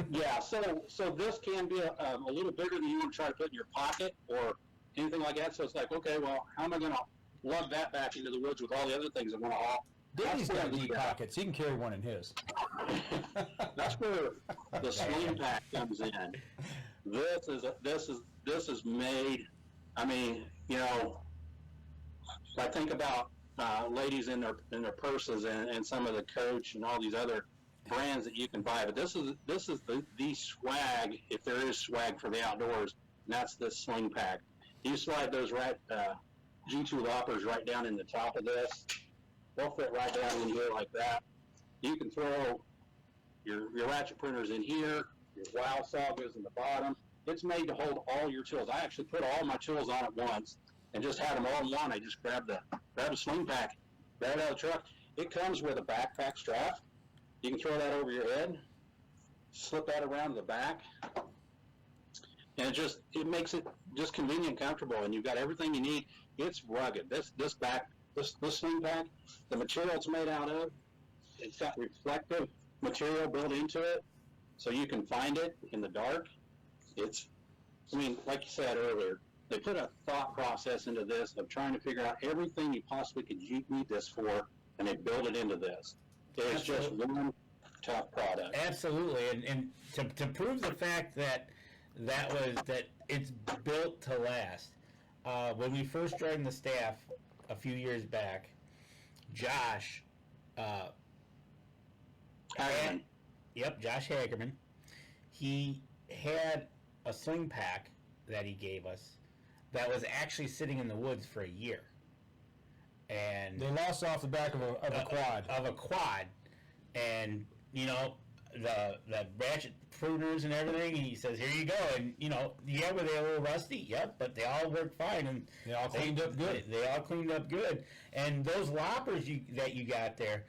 Yeah, so this can be a little bigger than you want to try to put in your pocket or anything like that. So it's like, okay, well, how am I going to lug that back into the woods with all the other things I want to haul? Danny's got deep pockets. He can carry one in his. That's where the sling pack comes in. This is made. I mean, you know, I think about ladies in their purses and some of the Coach and all these other brands that you can buy. But this is the swag, if there is swag for the outdoors. And that's this sling pack. You slide those G2 loppers right down in the top of this. They'll fit right down in here like that. You can throw your ratchet pruners in here. Your wow saw goes in the bottom. It's made to hold all your tools. I actually put all my tools on at once and just had them all in one. I just grabbed a sling pack, grab it out of the truck. It comes with a backpack strap. You can throw that over your head, slip that around to the back, and it makes it just convenient and comfortable. And you've got everything you need. It's rugged. This sling pack, the material it's made out of, it's got reflective material built into it, so you can find it in the dark. I mean, like you said earlier, they put a thought process into this of trying to figure out everything you possibly could need this for, and they build it into this. It's just one tough product. Absolutely, and to prove the fact that it's built to last. When we first joined the staff a few years back, Josh, Josh Hagerman, he had a sling pack that he gave us that was actually sitting in the woods for a year. And they lost off the back of a quad. Of a quad. And, you know, the ratchet pruners and everything, and he says, here you go. And, you know, yeah, were they a little rusty? Yep, but they all worked fine. And they all cleaned up good. They all cleaned up good. And those loppers that you got there,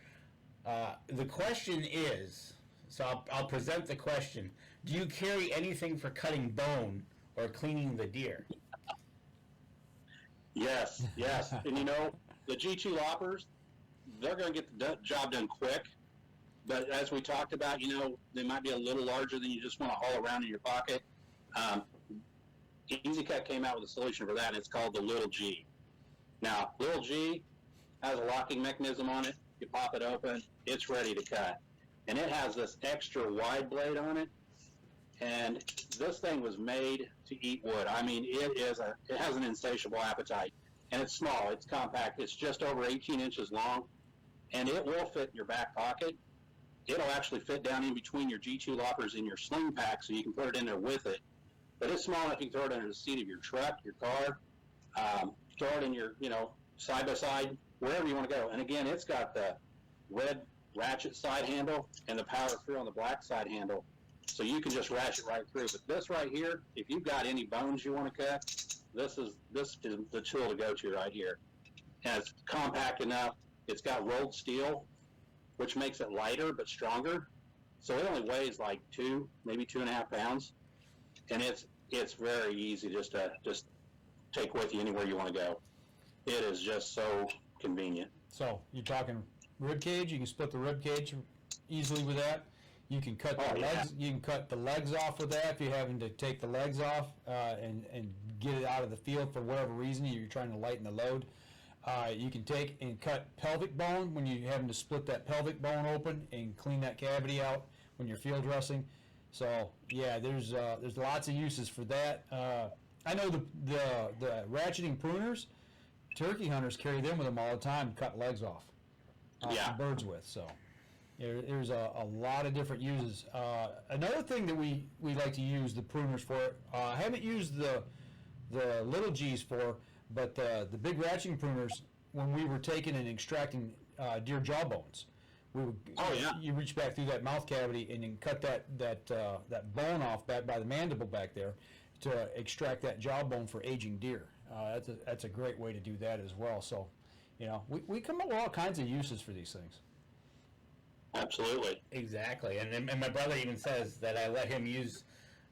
the question is, so I'll present the question, do you carry anything for cutting bone or cleaning the deer? Yes. And, you know, the G2 loppers, they're going to get the job done quick. But as we talked about, you know, they might be a little larger than you just want to haul around in your pocket. EZKut came out with a solution for that, and it's called the Little G. Now, Little G has a locking mechanism on it. You pop it open, it's ready to cut. And it has this extra wide blade on it. And this thing was made to eat wood. I mean, it has an insatiable appetite. And it's small, it's compact, it's just over 18 inches long, and it will fit in your back pocket. It'll actually fit down in between your G2 loppers and your sling pack, so you can put it in there with it. But it's small enough you can throw it under the seat of your truck, your car, throw it in your, you know, side-by-side, wherever you want to go. And again, it's got the red ratchet side handle and the power through on the black side handle, so you can just ratchet right through. But this right here, if you've got any bones you want to cut, this is the tool to go to right here. And it's compact enough. It's got rolled steel, which makes it lighter but stronger. So it only weighs like 2, maybe 2.5 pounds, and it's very easy just take with you anywhere you want to go. It is just so convenient. So you're talking rib cage. You can split the rib cage easily with that. You can cut the legs. You can cut the legs off with that if you're having to take the legs off and get it out of the field for whatever reason you're trying to lighten the load. You can take and cut pelvic bone when you're having to split that pelvic bone open and clean that cavity out when you're field dressing. So yeah, there's lots of uses for that. I know the ratcheting pruners, turkey hunters carry them with them all the time to cut legs off birds with. So there's a lot of different uses. Another thing that we like to use the pruners for, I haven't used the little G's for, but the big ratcheting pruners, when we were taking and extracting deer jawbones, we would you reach back through that mouth cavity and then cut that bone off back by the mandible back there to extract that jawbone for aging deer. That's a great way to do that as well. So, we come up with all kinds of uses for these things. Absolutely. Exactly, and my brother even says that I let him use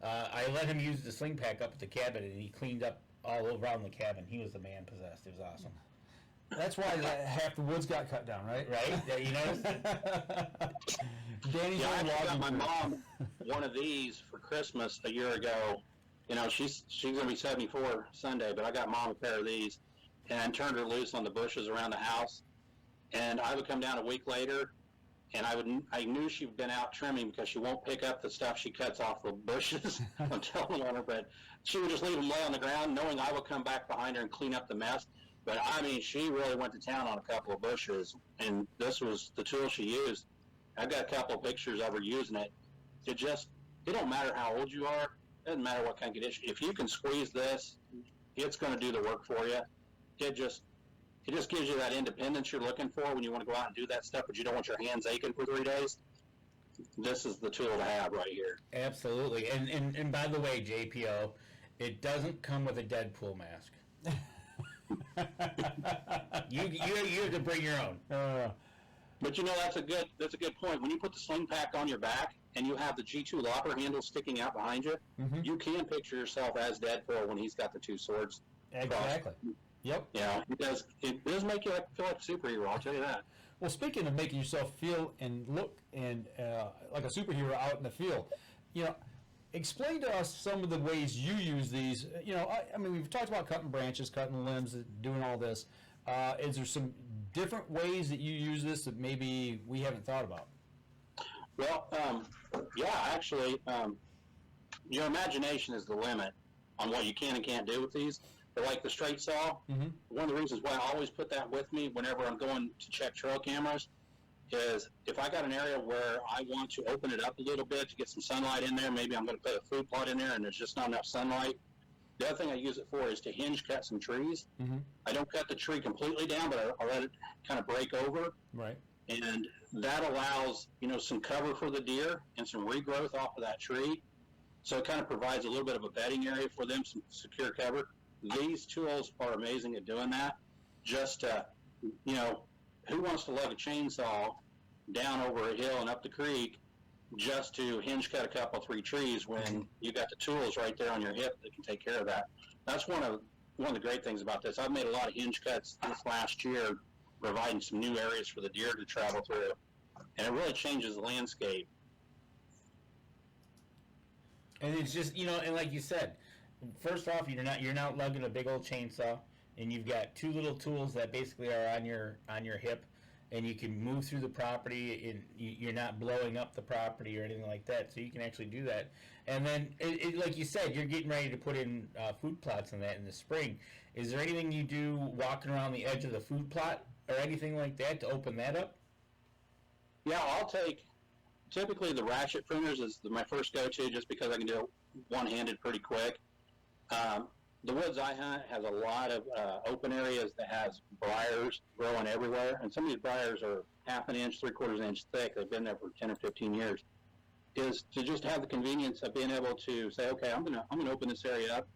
the sling pack up at the cabin, and he cleaned up all around the cabin. He was the man possessed. It was awesome. That's why half the woods got cut down, right? Right? Yeah, you noticed? Danny's I got my mom one of these for Christmas a year ago. She's going to be 74 Sunday, but I got Mom a pair of these and turned her loose on the bushes around the house. And I would come down a week later, and I knew she'd been out trimming because she won't pick up the stuff she cuts off the bushes. I'm telling on her, but she would just leave them lay on the ground, knowing I would come back behind her and clean up the mess. But I mean, she really went to town on a couple of bushes, and this was the tool she used. I've got a couple of pictures of her using it. It don't matter how old you are. It doesn't matter what kind of condition. If you can squeeze this, it's going to do the work for you. It just gives you that independence you're looking for when you want to go out and do that stuff, but you don't want your hands aching for 3 days. This is the tool to have right here. Absolutely. And by the way, JPO, it doesn't come with a Deadpool mask. you have to bring your own. But that's a good point. When you put the sling pack on your back and you have the G2 lopper handle sticking out behind you, you can picture yourself as Deadpool when he's got the two swords. Exactly. Yep. Yeah, it does make you feel like a superhero, I'll tell you that. Well, speaking of making yourself feel and look and like a superhero out in the field, explain to us some of the ways you use these. I mean, we've talked about cutting branches, cutting limbs, doing all this. Is there some different ways that you use this that maybe we haven't thought about? Well, actually, your imagination is the limit on what you can and can't do with these. But like the straight saw, one of the reasons why I always put that with me whenever I'm going to check trail cameras is if I got an area where I want to open it up a little bit to get some sunlight in there, maybe I'm going to put a food plot in there and there's just not enough sunlight. The other thing I use it for is to hinge cut some trees. I don't cut the tree completely down, but I let it kind of break over. Right. And that allows, some cover for the deer and some regrowth off of that tree. So it kind of provides a little bit of a bedding area for them, some secure cover. These tools are amazing at doing that. Just, who wants to lug a chainsaw down over a hill and up the creek just to hinge cut a couple, 3 trees when you got the tools right there on your hip that can take care of that? That's one of the great things about this. I've made a lot of hinge cuts this last year, providing some new areas for the deer to travel through, and it really changes the landscape. And it's just, and like you said, first off, you're not lugging a big old chainsaw, and you've got 2 little tools that basically are on your hip, and you can move through the property, and you're not blowing up the property or anything like that, so you can actually do that. And then, like you said, you're getting ready to put in food plots in that in the spring. Is there anything you do walking around the edge of the food plot or anything like that to open that up? Yeah, I'll take, typically the ratchet pruners is my first go-to just because I can do it one-handed pretty quick. The woods I hunt has a lot of open areas that has briars growing everywhere, and some of these briars are half an inch, 3/4 inch thick. They've been there for 10 or 15 years. Is to just have the convenience of being able to say, okay, I'm gonna open this area up,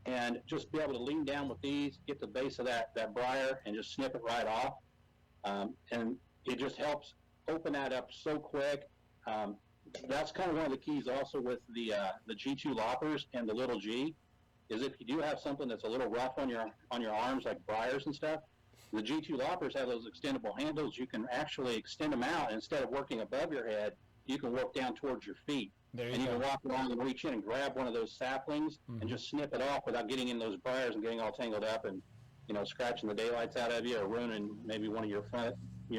and just be able to lean down with these, get the base of that briar, and just snip it right off. And it just helps open that up so quick. That's kind of one of the keys also with the G2 loppers and the little G, is if you do have something that's a little rough on your arms, like briars and stuff, the G2 loppers have those extendable handles. You can actually extend them out. Instead of working above your head, you can work down towards your feet. There And you can walk along and reach in and grab one of those saplings and just snip it off without getting in those briars and getting all tangled up and, scratching the daylights out of you or ruining maybe one of your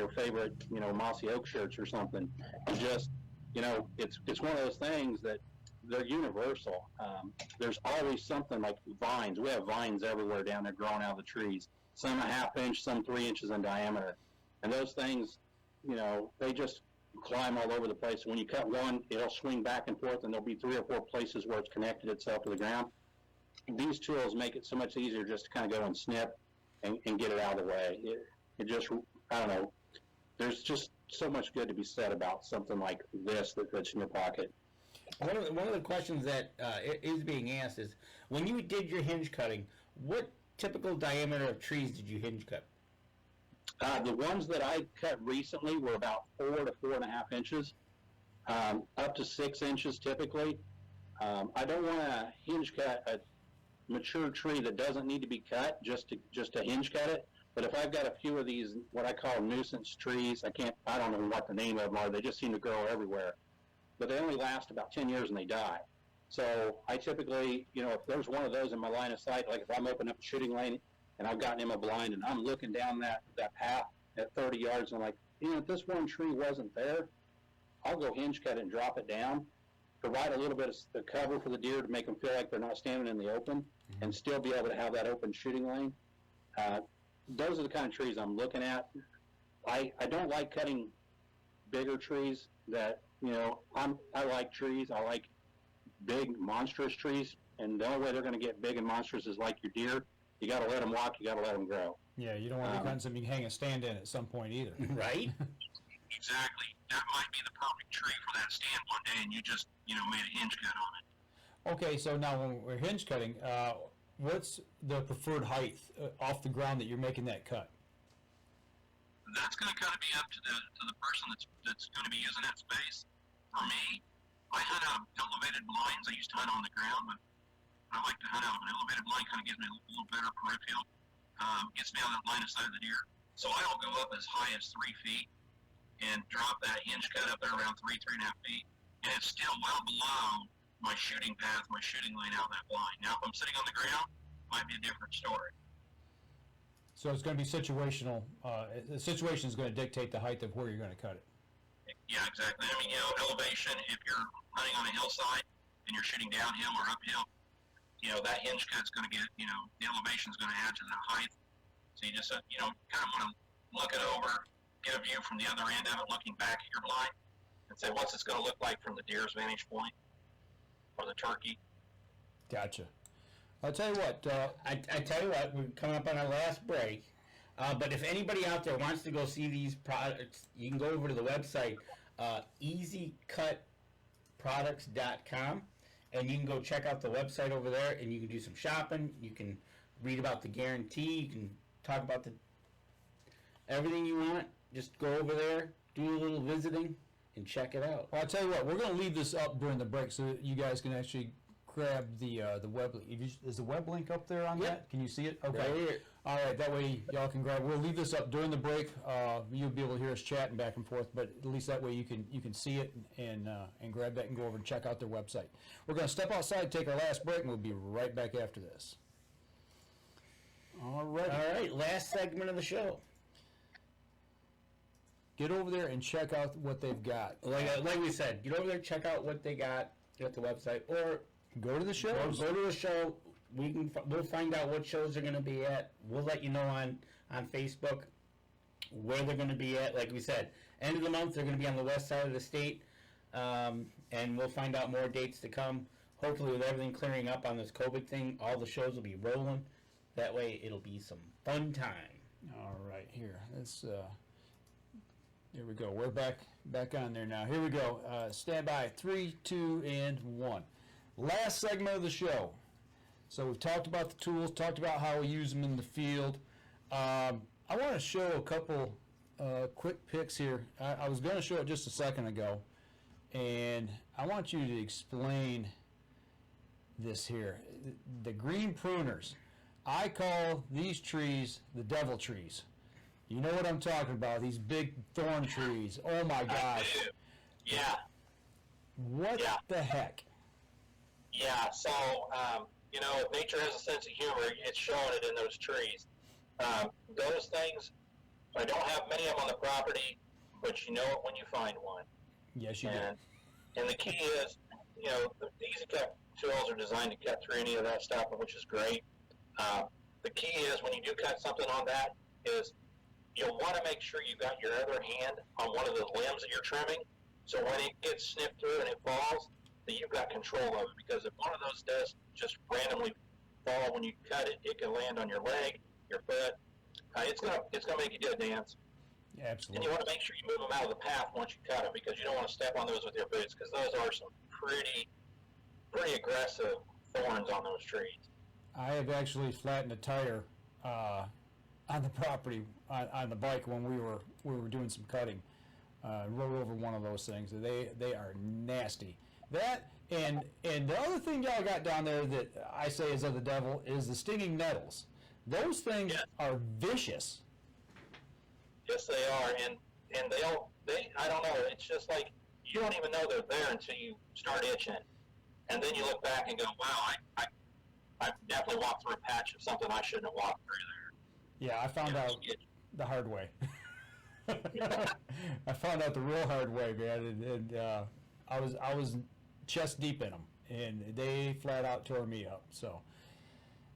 favorite, mossy oak shirts or something. And just, it's one of those things that they're universal. There's always something like vines. We have vines everywhere down there growing out of the trees. Some a half inch, some 3 inches in diameter. And those things, they just climb all over the place. When you cut one, it'll swing back and forth, and there'll be 3 or 4 places where it's connected itself to the ground. These tools make it so much easier just to kind of go and snip and get it out of the way. It just, I don't know, there's just so much good to be said about something like this that fits in your pocket. One of the questions that is being asked is, when you did your hinge cutting, what typical diameter of trees did you hinge cut? The ones that I cut recently were about 4 to 4.5 inches, up to 6 inches typically. I don't want to hinge cut a mature tree that doesn't need to be cut just to hinge cut it. But if I've got a few of these, what I call nuisance trees, I don't know what the name of them are. They just seem to grow everywhere. But they only last about 10 years and they die. So I typically, if there's one of those in my line of sight, like if I'm opening up a shooting lane and I've gotten in my blind and I'm looking down that path at 30 yards and I'm like, if this one tree wasn't there, I'll go hinge cut it and drop it down, provide a little bit of cover for the deer to make them feel like they're not standing in the open and still be able to have that open shooting lane. Those are the kind of trees I'm looking at. I don't like cutting bigger trees that, I like trees. I like big, monstrous trees, and the only way they're going to get big and monstrous is like your deer. You got to let them walk. You got to let them grow. Yeah, you don't want to be cutting something you can hang a stand in at some point either. Right? Exactly. That might be the perfect tree for that stand one day, and you just, made a hinge cut on it. Okay, so now when we're hinge cutting, what's the preferred height off the ground that you're making that cut? That's going to kind of be up to the person that's going to be using that space. For me, I hunt out elevated blinds. I used to hunt on the ground, but I like to hunt out an elevated blind. Kind of gives me a little better peripheral, gets me out of the line of sight of the deer. So I'll go up as high as 3 feet and drop that hinge cut up there around 3.5 feet, and it's still well below my shooting path, my shooting lane out of that blind. Now, if I'm sitting on the ground, it might be a different story. So it's going to be situational. The situation is going to dictate the height of where you're going to cut it. Yeah, exactly. I mean, elevation, if you're hunting on a hillside and you're shooting downhill or uphill, that hinge cut's going to get, the elevation's going to add to the height. So you just, kind of want to look it over, get a view from the other end of it, looking back at your blind, and say, what's this going to look like from the deer's vantage point or the turkey? Gotcha. I'll tell you what. I tell you what, we're coming up on our last break. But if anybody out there wants to go see these products, you can go over to the website, EZKutproducts.com, and you can go check out the website over there, and you can do some shopping. You can read about the guarantee. You can talk about everything you want. Just go over there, do a little visiting, and check it out. Well, I'll tell you what. We're going to leave this up during the break so that you guys can actually grab the web link. Is the web link up there on that? Can you see it? Okay. Right here. All right, that way y'all can grab. We'll leave this up during the break. You'll be able to hear us chatting back and forth, but at least that way you can see it and grab that and go over and check out their website. We're going to step outside, take our last break, and we'll be right back after this. All right. Last segment of the show. Get over there and check out what they've got. Like we said, get over there, check out what they got at the website, or go to the show. Go to the show. We'll find out what shows they're going to be at. We'll let you know on Facebook where they're going to be at. Like we said, end of the month they're going to be on the west side of the state, and we'll find out more dates to come. Hopefully, with everything clearing up on this COVID thing, all the shows will be rolling. That way, it'll be some fun time. All right, here. Here we go. We're back on there now. Here we go. Stand by. 3, 2, and 1. Last segment of the show. So we've talked about the tools, talked about how we use them in the field. I want to show a couple quick pics here. I was going to show it just a second ago, and I want you to explain this here. The green pruners. I call these trees the devil trees. You know what I'm talking about, these big thorn trees. Oh my gosh. Yeah. What the heck? Yeah, so, nature has a sense of humor. It's showing it in those trees. Those things, I don't have many of them on the property, but you know it when you find one. Yes, you do. And the key is, the EZKut tools are designed to cut through any of that stuff, which is great. The key is when you do cut something on that is you'll want to make sure you got your other hand on one of the limbs that you're trimming, so when it gets snipped through and it falls, that you've got control of it. Because if one of those does just randomly fall when you cut it, it can land on your leg, your foot. It's gonna make you do a dance. Yeah, absolutely. And you want to make sure you move them out of the path once you cut them, because you don't want to step on those with your boots, because those are some pretty aggressive thorns on those trees. I have actually flattened a tire on the property on the bike when we were doing some cutting. Rode over one of those things. They are nasty. That and the other thing y'all got down there that I say is of the devil is the stinging nettles. Those things are vicious. Yes, they are, and they I don't know. It's just like you don't even know they're there until you start itching, and then you look back and go, "Wow, I definitely walked through a patch of something I shouldn't have walked through there." Yeah, I found out the hard way. I found out the real hard way, man, and I was chest deep in them, and they flat out tore me up. So,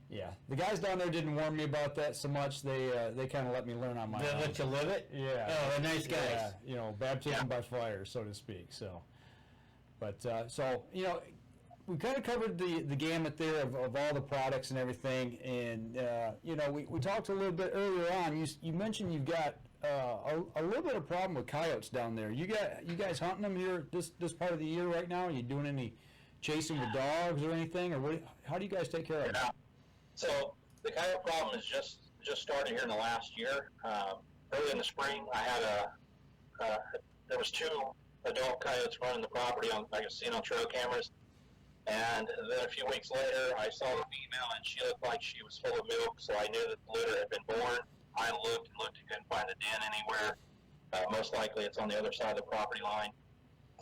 yeah, the guys down there didn't warn me about that so much. They kind of let me learn on my own. They let you live it? Yeah. Oh, they're nice guys. Yeah, baptism by fire, so to speak. So, but we kind of covered the gamut there of all the products and everything, and we talked a little bit earlier on. You mentioned you've got a little bit of problem with coyotes down there. You guys hunting them here this part of the year right now? Are you doing any chasing with dogs or anything, or how do you guys take care of it? Yeah. So the coyote problem is just started here in the last year. Early in the spring, I had there was 2 adult coyotes running the property I could see it on trail cameras. And then a few weeks later, I saw the female, and she looked like she was full of milk, so I knew that the litter had been born. I looked and couldn't find the den anywhere. Most likely it's on the other side of the property line.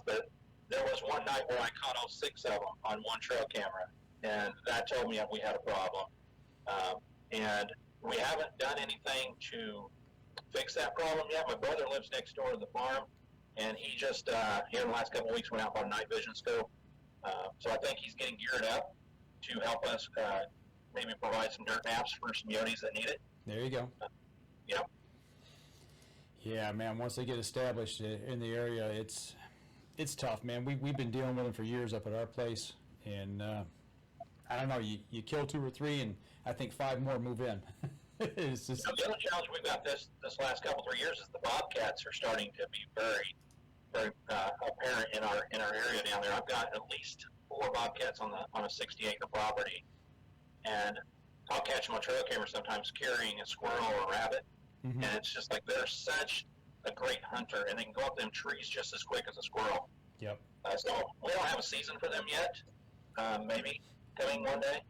But there was one night where I caught all 6 of them on one trail camera, and that told me that we had a problem. And we haven't done anything to fix that problem yet. My brother lives next door to the farm, and he just, here in the last couple of weeks, went out and bought a night vision scope. So I think he's getting geared up to help us maybe provide some dirt maps for some yotes that need it. There you go. Yep. Yeah, man. Once they get established in the area, it's tough, man. We've been dealing with them for years up at our place, and I don't know. You kill 2 or 3, and I think 5 more move in. It's just the other challenge we've got this last couple 3 years is the bobcats are starting to be very apparent in our area down there. I've got at least 4 bobcats on a 60-acre property, and I'll catch them on trail camera sometimes carrying a squirrel or a rabbit, and it's just like they're such a great hunter, and they can go up them trees just as quick as a squirrel. Yep. So we don't have a season for them yet. Maybe coming one day.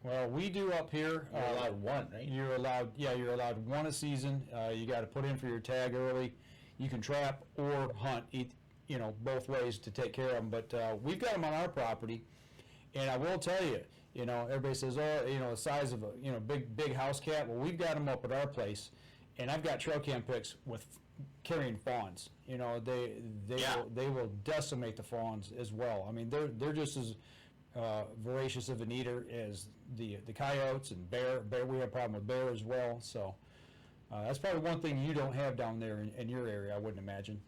Well, we do up here. You're allowed 1, right? You're allowed 1 a season. You got to put in for your tag early. You can trap or hunt, both ways to take care of them. But we've got them on our property, and I will tell you, everybody says, the size of a, big house cat. Well, we've got them up at our place, and I've got trail cam pics with carrying fawns. They will decimate the fawns as well. I mean, they're just as voracious of an eater as the coyotes and bear. We have a problem with bear as well. So that's probably one thing you don't have down there in your area, I wouldn't imagine.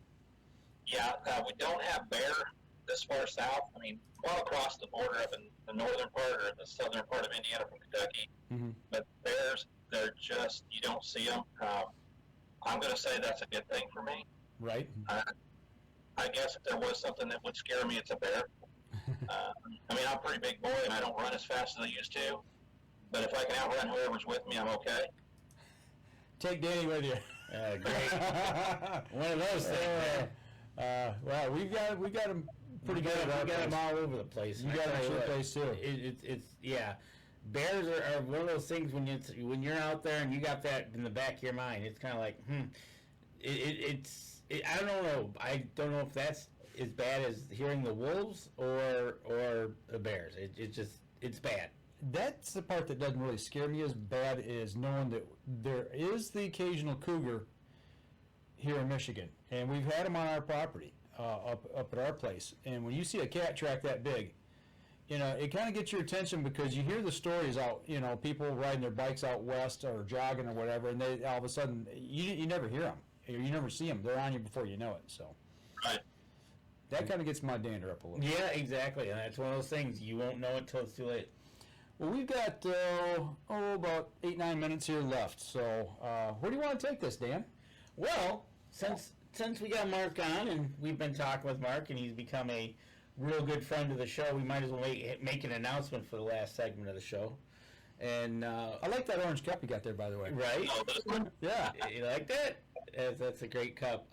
Yeah, we don't have bear this far south. I mean, well across the border up in the northern part or the southern part of Indiana from Kentucky. But bears, they're just, you don't see them. I'm going to say that's a good thing for me. Right. I guess if there was something that would scare me, it's a bear. I mean, I'm a pretty big boy, and I don't run as fast as I used to. But if I can outrun whoever's with me, I'm okay. Take Danny with you. Great. One of those things. Well, we got him pretty good. We got them all over the place. You got him at your place too. It's yeah. Bears are one of those things when you're out there and you got that in the back of your mind. It's kind of like, I don't know. I don't know if that's as bad as hearing the wolves or the bears. It's bad. That's the part that doesn't really scare me as bad as knowing that there is the occasional cougar here in Michigan, and we've had them on our property up at our place. And when you see a cat track that big, it kind of gets your attention because you hear the stories out, people riding their bikes out west or jogging or whatever, and they all of a sudden you never hear them, you never see them. They're on you before you know it. So Right. that kind of gets my dander up a little. Yeah, exactly. And that's one of those things you won't know it till it's too late. Well, we've got about 8-9 minutes here left. So where do you want to take this, Dan? Well, since we got Mark on and we've been talking with Mark and he's become a real good friend of the show, we might as well make an announcement for the last segment of the show. And I like that orange cup you got there, by the way. right? Oh, this one? Yeah. You like that? That's a great cup.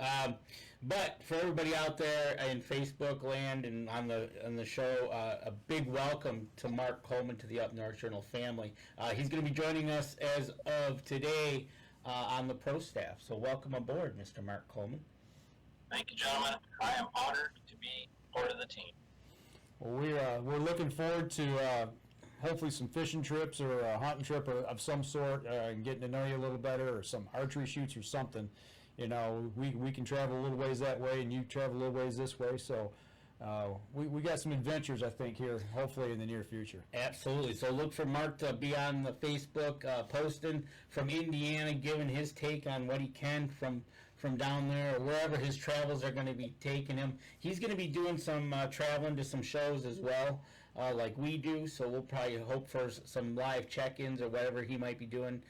But for everybody out there in Facebook land and on the show, a big welcome to Mark Coleman to the Up North Journal family. He's going to be joining us as of today on the pro staff. So welcome aboard, Mr. Mark Coleman. Thank you, gentlemen. I am honored to be part of the team. Well, we're looking forward to hopefully some fishing trips or a hunting trip of some sort, and getting to know you a little better, or some archery shoots or something. We can travel a little ways that way, and you travel a little ways this way. So we got some adventures, I think, here, hopefully in the near future. Absolutely. So look for Mark to be on the Facebook posting from Indiana, giving his take on what he can from down there or wherever his travels are going to be taking him. He's going to be doing some traveling to some shows as well, like we do. So we'll probably hope for some live check-ins or whatever he might be doing.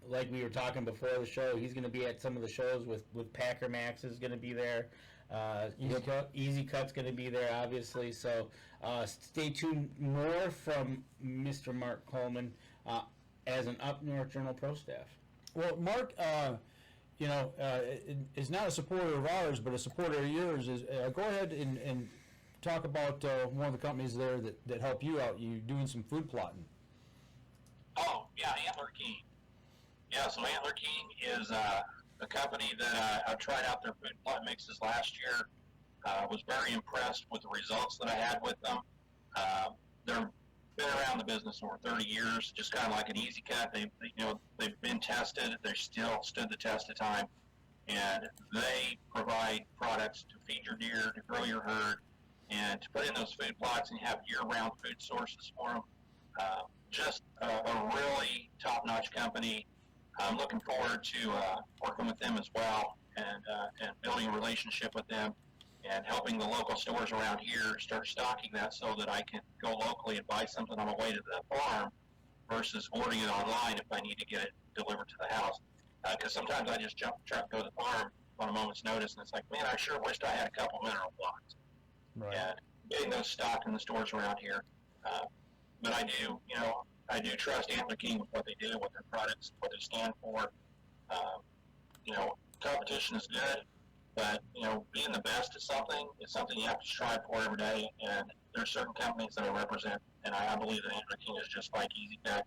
Like we were talking before the show, he's going to be at some of the shows with Packer Max is going to be there. EZKut's going to be there, obviously. So stay tuned. More from Mr. Mark Coleman as an Up North Journal pro staff. Well, Mark, is not a supporter of ours, but a supporter of yours. Is go ahead and talk about one of the companies there that help you out. You doing some food plotting. Oh, yeah, Antler King. Yeah, so Antler King is a company that I tried out their food plot mixes last year. Was very impressed with the results that I had with them. They've been around the business over 30 years, just kind of like an EZKut. They've been tested. They still stood the test of time, and they provide products to feed your deer, to grow your herd, and to put in those food plots and have year-round food sources for them. Just a really top-notch company. I'm looking forward to working with them as well and building a relationship with them and helping the local stores around here start stocking that so that I can go locally and buy something on my way to the farm versus ordering it online if I need to get it delivered to the house. Because sometimes I just try to go to the farm on a moment's notice, and it's like, man, I sure wished I had a couple mineral blocks. Right. And getting those stocked in the stores around here. But I do trust Antler King with what they do, what their products, what they stand for. Competition is good, but, being the best at something is something you have to strive for every day. And there are certain companies that I represent, and I believe that Antler King is just like EZKut.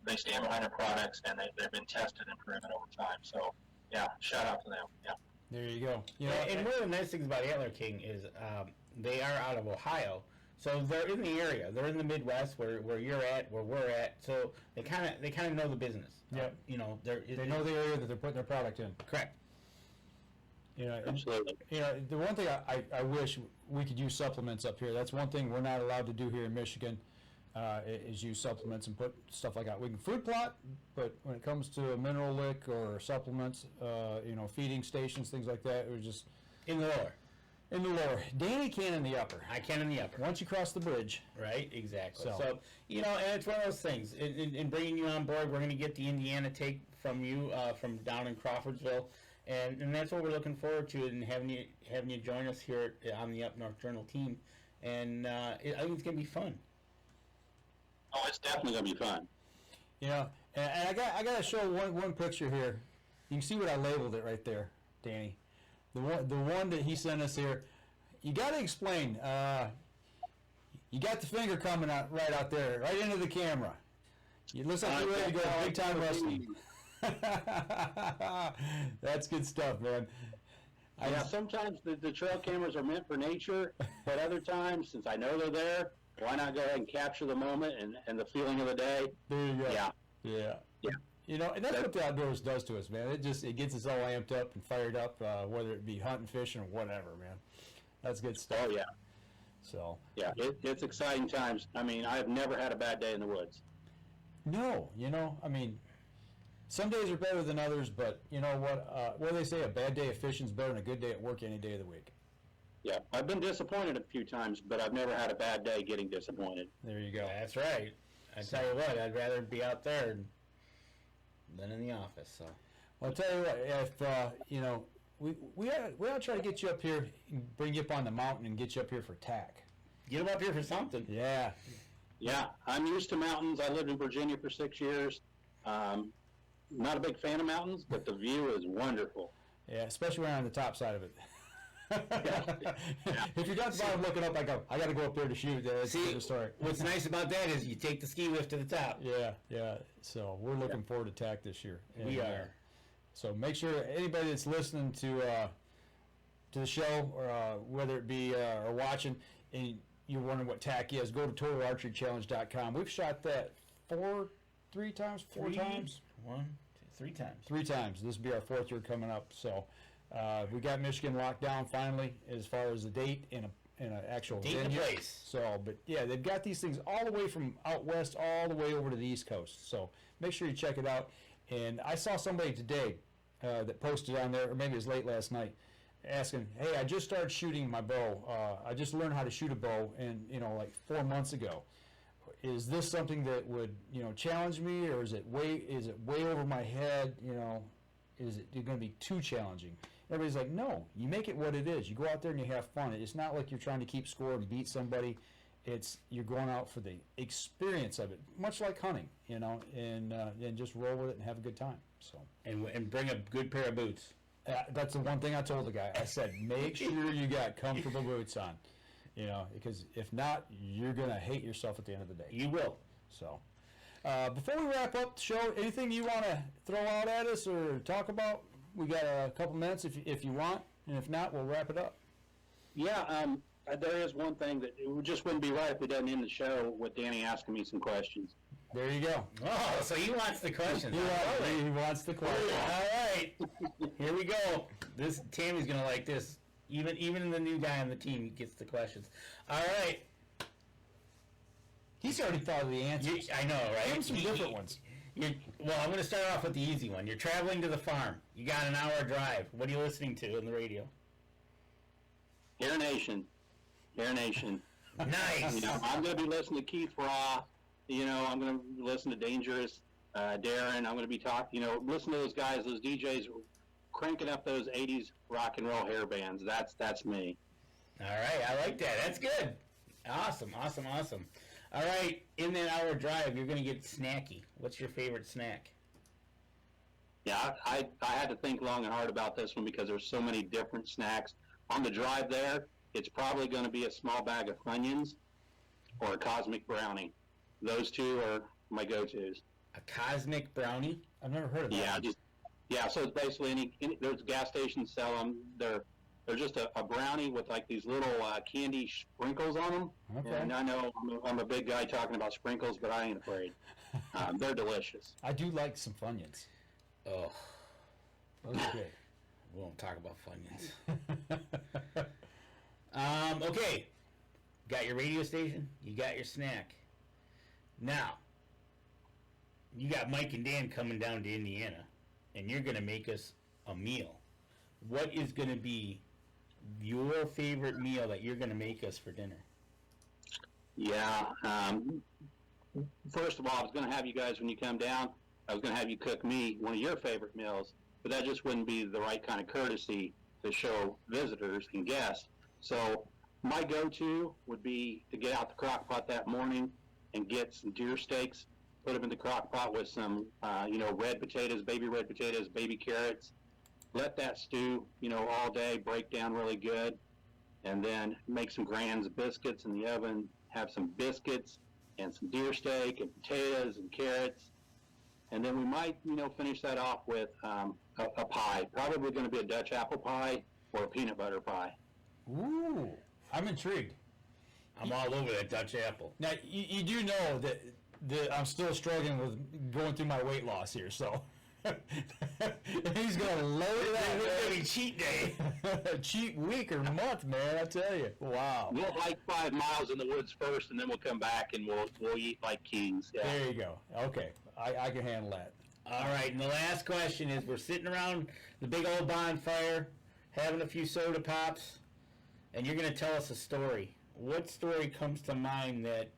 They stand behind their products, and they've been tested and proven over time. So, yeah, shout out to them. Yeah. There you go. And one of the nice things about Antler King is they are out of Ohio. So they're in the area. They're in the Midwest where you're at, where we're at. So they kind of know the business. Yeah. They know the area that they're putting their product in. Correct. Absolutely. The one thing I wish we could use supplements up here. That's one thing we're not allowed to do here in Michigan, is use supplements and put stuff like that. We can food plot, but when it comes to a mineral lick or supplements, feeding stations, things like that, we're just In the lower. in the lower. Danny can in the upper. I can in the upper. Once you cross the bridge. Right, exactly. So- So, and it's one of those things. In bringing you on board, we're going to get the Indiana take from you from down in Crawfordsville, and that's what we're looking forward to, and having you join us here on the Up North Journal team. and I think it's gonna be fun. Oh, it's definitely going to be fun. You know, and I got to show one picture here. You can see what I labeled it right there, Danny. The one that he sent us here. You got to explain. You got the finger coming out right out there, right into the camera. It looks like you're ready to go big time wrestling. That's good stuff, man. Yeah, sometimes the trail cameras are meant for nature, but other times, since I know they're there, why not go ahead and capture the moment and the feeling of the day? There you go. Yeah. Yeah. Yeah. You know, and that's what the outdoors does to us, man. It gets us all amped up and fired up, whether it be hunting, fishing, or whatever, man. That's good stuff. Oh, yeah. So. Yeah, it's exciting times. I mean, I've never had a bad day in the woods. No, you know, I mean, some days are better than others, but you know what do they say? A bad day of fishing is better than a good day at work any day of the week. Yeah, I've been disappointed a few times, but I've never had a bad day getting disappointed. There you go. That's right. I tell you what, I'd rather be out there than in the office. So, Well, I'll tell you what, if you know, we ought to try to get you up here, and bring you up on the mountain, and get you up here for tack. get them up here for something. Yeah. Yeah, I'm used to mountains. I lived in Virginia for 6 years. Not a big fan of mountains, but the view is wonderful. Yeah, especially when I'm on the top side of it. Yeah. If you're down the bottom looking up, I got to go up there to shoot. See, the story. What's nice about that is you take the ski lift to the top. Yeah. So we're looking forward to TAC this year. We And, are. So make sure anybody that's listening to the show, or whether it be or watching, and you're wondering what TAC is, go to totalarcherychallenge.com. We've shot that three times. One, two, three times. 3 times. This will be our 4th year coming up. So we got Michigan locked down finally as far as the date and an actual Date and venue. place. So, but yeah, they've got these things all the way from out west all the way over to the East Coast. So make sure you check it out. And I saw somebody today that posted on there, or maybe it was late last night, asking, "Hey, I just started shooting my bow. I just learned how to shoot a bow, and like 4 months ago. Is this something that would challenge me, or is it way over my head? Is it going to be too challenging?" Everybody's like, "No, you make it what it is. You go out there and you have fun. It's not like you're trying to keep score and beat somebody. You're going out for the experience of it, much like hunting, and just roll with it and have a good time." So, And bring a good pair of boots. that's the one thing I told the guy. I said, make sure you got comfortable boots on, because if not, you're gonna hate yourself at the end of the day. You will. So, before we wrap up the show, anything you want to throw out at us or talk about? We got a couple minutes if you want, and if not, we'll wrap it up. Yeah, there is one thing that it just wouldn't be right if we didn't end the show with Danny asking me some questions. There you go. Oh, so he wants the questions. He wants the question. All right. Here we go. Tammy's going to like this. Even the new guy on the team gets the questions. All right. He's already thought of the answers. I know, right? Give him some different ones. Well, I'm going to start off with the easy one. You're traveling to the farm. You got an hour drive. What are you listening to on the radio? Hair Nation. Nice. I'm going to be listening to Keith Roth. I'm going to listen to Dangerous, Darren. I'm going to be talking, listen to those guys, those DJs cranking up those 80s rock and roll hair bands. That's me. All right. I like that. That's good. Awesome. All right. In that hour drive, you're going to get snacky. What's your favorite snack? Yeah, I had to think long and hard about this one because there's so many different snacks. On the drive there, it's probably going to be a small bag of Funyuns or a Cosmic Brownie. Those two are my go-tos. A Cosmic Brownie? I've never heard of that. So it's basically there's gas stations sell them. They're just a brownie with like these little candy sprinkles on them. Okay. And I know I'm a big guy talking about sprinkles, but I ain't afraid. They're delicious. I do like some Funyuns. Oh, Those are good. we won't talk about Funyuns. Okay. Got your radio station. You got your snack. Now, you got Mike and Dan coming down to Indiana, and you're going to make us a meal. What is going to be your favorite meal that you're going to make us for dinner? Yeah. First of all, I was going to have you guys, when you come down, I was going to have you cook me one of your favorite meals, but that just wouldn't be the right kind of courtesy to show visitors and guests. So My go-to would be to get out the crock pot that morning and get some deer steaks, put them in the crock pot with some, red potatoes, baby carrots. Let that stew, all day, break down really good, and then make some grands of biscuits in the oven, have some biscuits and some deer steak and potatoes and carrots. And then we might, finish that off with a pie. Probably going to be a Dutch apple pie or a peanut butter pie. Ooh, I'm intrigued. I'm all over that Dutch apple. Now, you do know that I'm still struggling with going through my weight loss here, so he's going to load it This is up. gonna be cheat day. Cheat week or month, man, I tell you. Wow. We'll hike 5 miles in the woods first, and then we'll come back and we'll eat like kings. Yeah. There you go. Okay, I can handle that. All right, and the last question is: we're sitting around the big old bonfire, having a few soda pops, and you're going to tell us a story. What story comes to mind that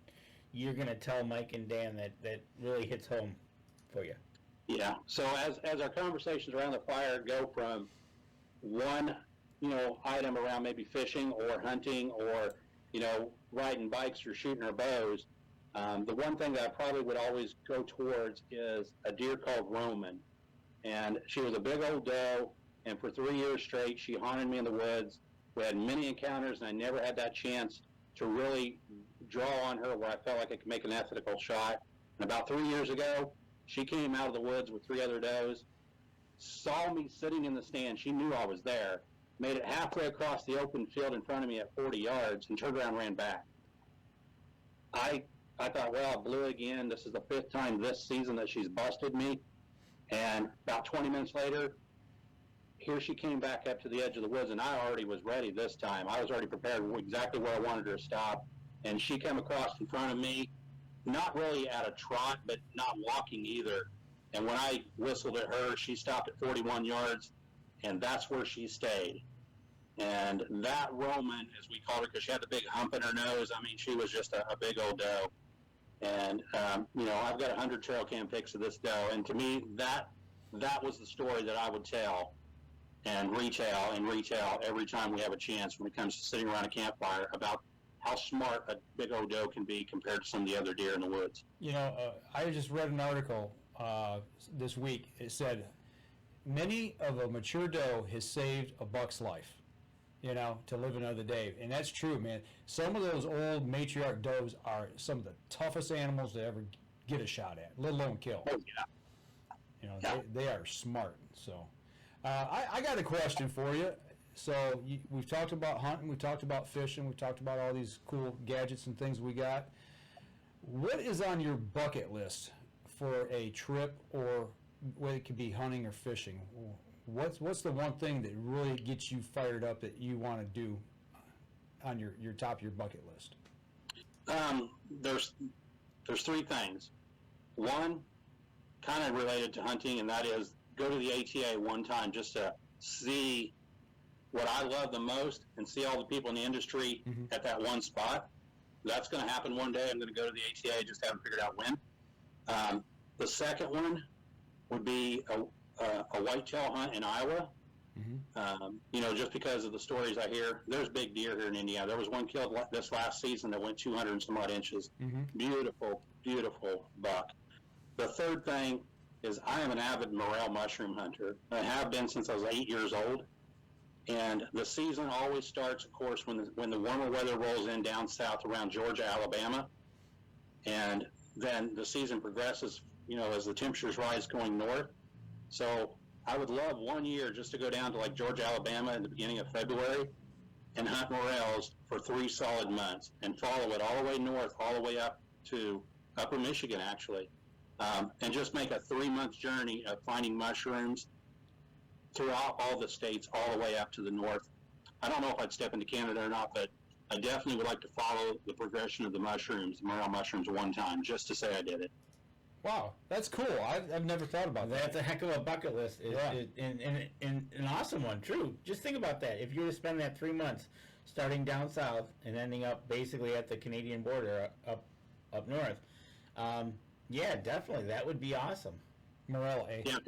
you're going to tell Mike and Dan that really hits home for you? Yeah. So as our conversations around the fire go from one, item around maybe fishing or hunting or, riding bikes or shooting our bows, the one thing that I probably would always go towards is a deer called Roman. And she was a big old doe, and for 3 years straight, she haunted me in the woods. We had many encounters, and I never had that chance to really draw on her where I felt like I could make an ethical shot. And about 3 years ago, she came out of the woods with 3 other does, saw me sitting in the stand. She knew I was there, made it halfway across the open field in front of me at 40 yards, and turned around and ran back. I thought, well, I blew it again. This is the 5th time this season that she's busted me. And about 20 minutes later, here she came back up to the edge of the woods, and I already was ready this time. I was already prepared exactly where I wanted her to stop. And she came across in front of me, not really at a trot, but not walking either. And when I whistled at her, she stopped at 41 yards, and that's where she stayed. And that Roman, as we called her, because she had the big hump in her nose, I mean, she was just a big old doe. And, I've got 100 trail cam pics of this doe, and to me, that was the story that I would tell and retell every time we have a chance when it comes to sitting around a campfire about how smart a big old doe can be compared to some of the other deer in the woods. I just read an article this week. It said many of a mature doe has saved a buck's life, to live another day. And that's true, man. Some of those old matriarch does are some of the toughest animals to ever get a shot at, let alone kill. Oh, yeah. They are smart. So I got a question for you. So we've talked about hunting, we've talked about fishing, we've talked about all these cool gadgets and things we got. What is on your bucket list for a trip, or whether it could be hunting or fishing? What's the one thing that really gets you fired up that you want to do on your top of your bucket list? There's 3 things. One, kind of related to hunting, and that is go to the ATA one time just to see what I love the most and see all the people in the industry at that one spot. That's going to happen one day. I'm going to go to the ATA, just haven't figured out when. The second one would be a whitetail hunt in Iowa. Just because of the stories I hear. There's big deer here in Indiana. There was one killed this last season that went 200 and some odd inches. Beautiful, beautiful buck. The third thing is I am an avid morel mushroom hunter. I have been since I was 8 years old. And the season always starts, of course, when the warmer weather rolls in down south around Georgia, Alabama. And then the season progresses, as the temperatures rise going north. So I would love 1 year just to go down to like Georgia, Alabama in the beginning of February and hunt morels for 3 solid months and follow it all the way north, all the way up to upper Michigan, actually. And just make a 3-month journey of finding mushrooms throughout all the states, all the way up to the north. I don't know if I'd step into Canada or not, but I definitely would like to follow the progression of the mushrooms, the morel mushrooms, one time, just to say I did it. Wow, that's cool. I've never thought about that. That's a heck of a bucket list, and an awesome one. True. Just think about that. If you were to spend that 3 months, starting down south and ending up basically at the Canadian border up north, yeah, definitely, that would be awesome. Morel, eh? Yeah,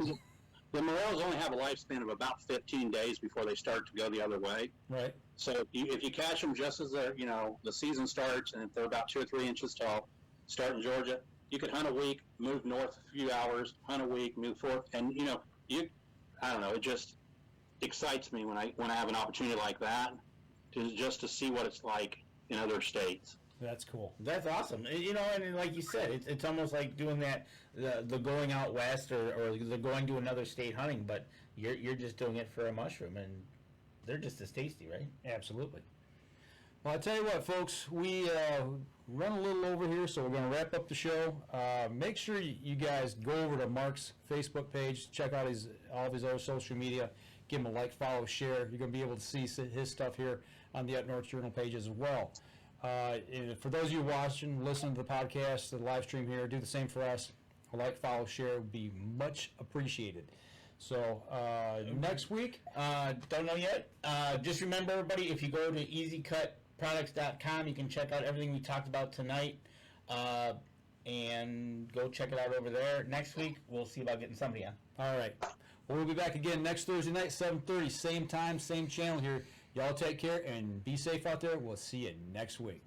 the morels only have a lifespan of about 15 days before they start to go the other way. Right. So if you catch them just as they're, the season starts, and if they're about 2 or 3 inches tall, start in Georgia, you could hunt a week, move north a few hours, hunt a week, move forth, and I don't know, it just excites me when I have an opportunity like that to see what it's like in other states. That's cool. That's awesome. And like you said, it's almost like doing that, the going out west or the going to another state hunting, but you're just doing it for a mushroom, and they're just as tasty, right? Absolutely. Well, I tell you what, folks, we run a little over here, so we're going to wrap up the show. Make sure you guys go over to Mark's Facebook page, check out all of his other social media, give him a like, follow, share. You're going to be able to see his stuff here on the Up North Journal page as well. And for those of you watching, listening to the podcast, the live stream here, do the same for us. A like, follow, share would be much appreciated. So next week, Don't know yet. Just remember, everybody, if you go to EZKutProducts.com, you can check out everything we talked about tonight, and go check it out over there. Next week, we'll see about getting somebody on. all right. Well, we'll be back again next Thursday night, 7:30, same time, same channel here. Y'all take care and be safe out there. We'll see you next week.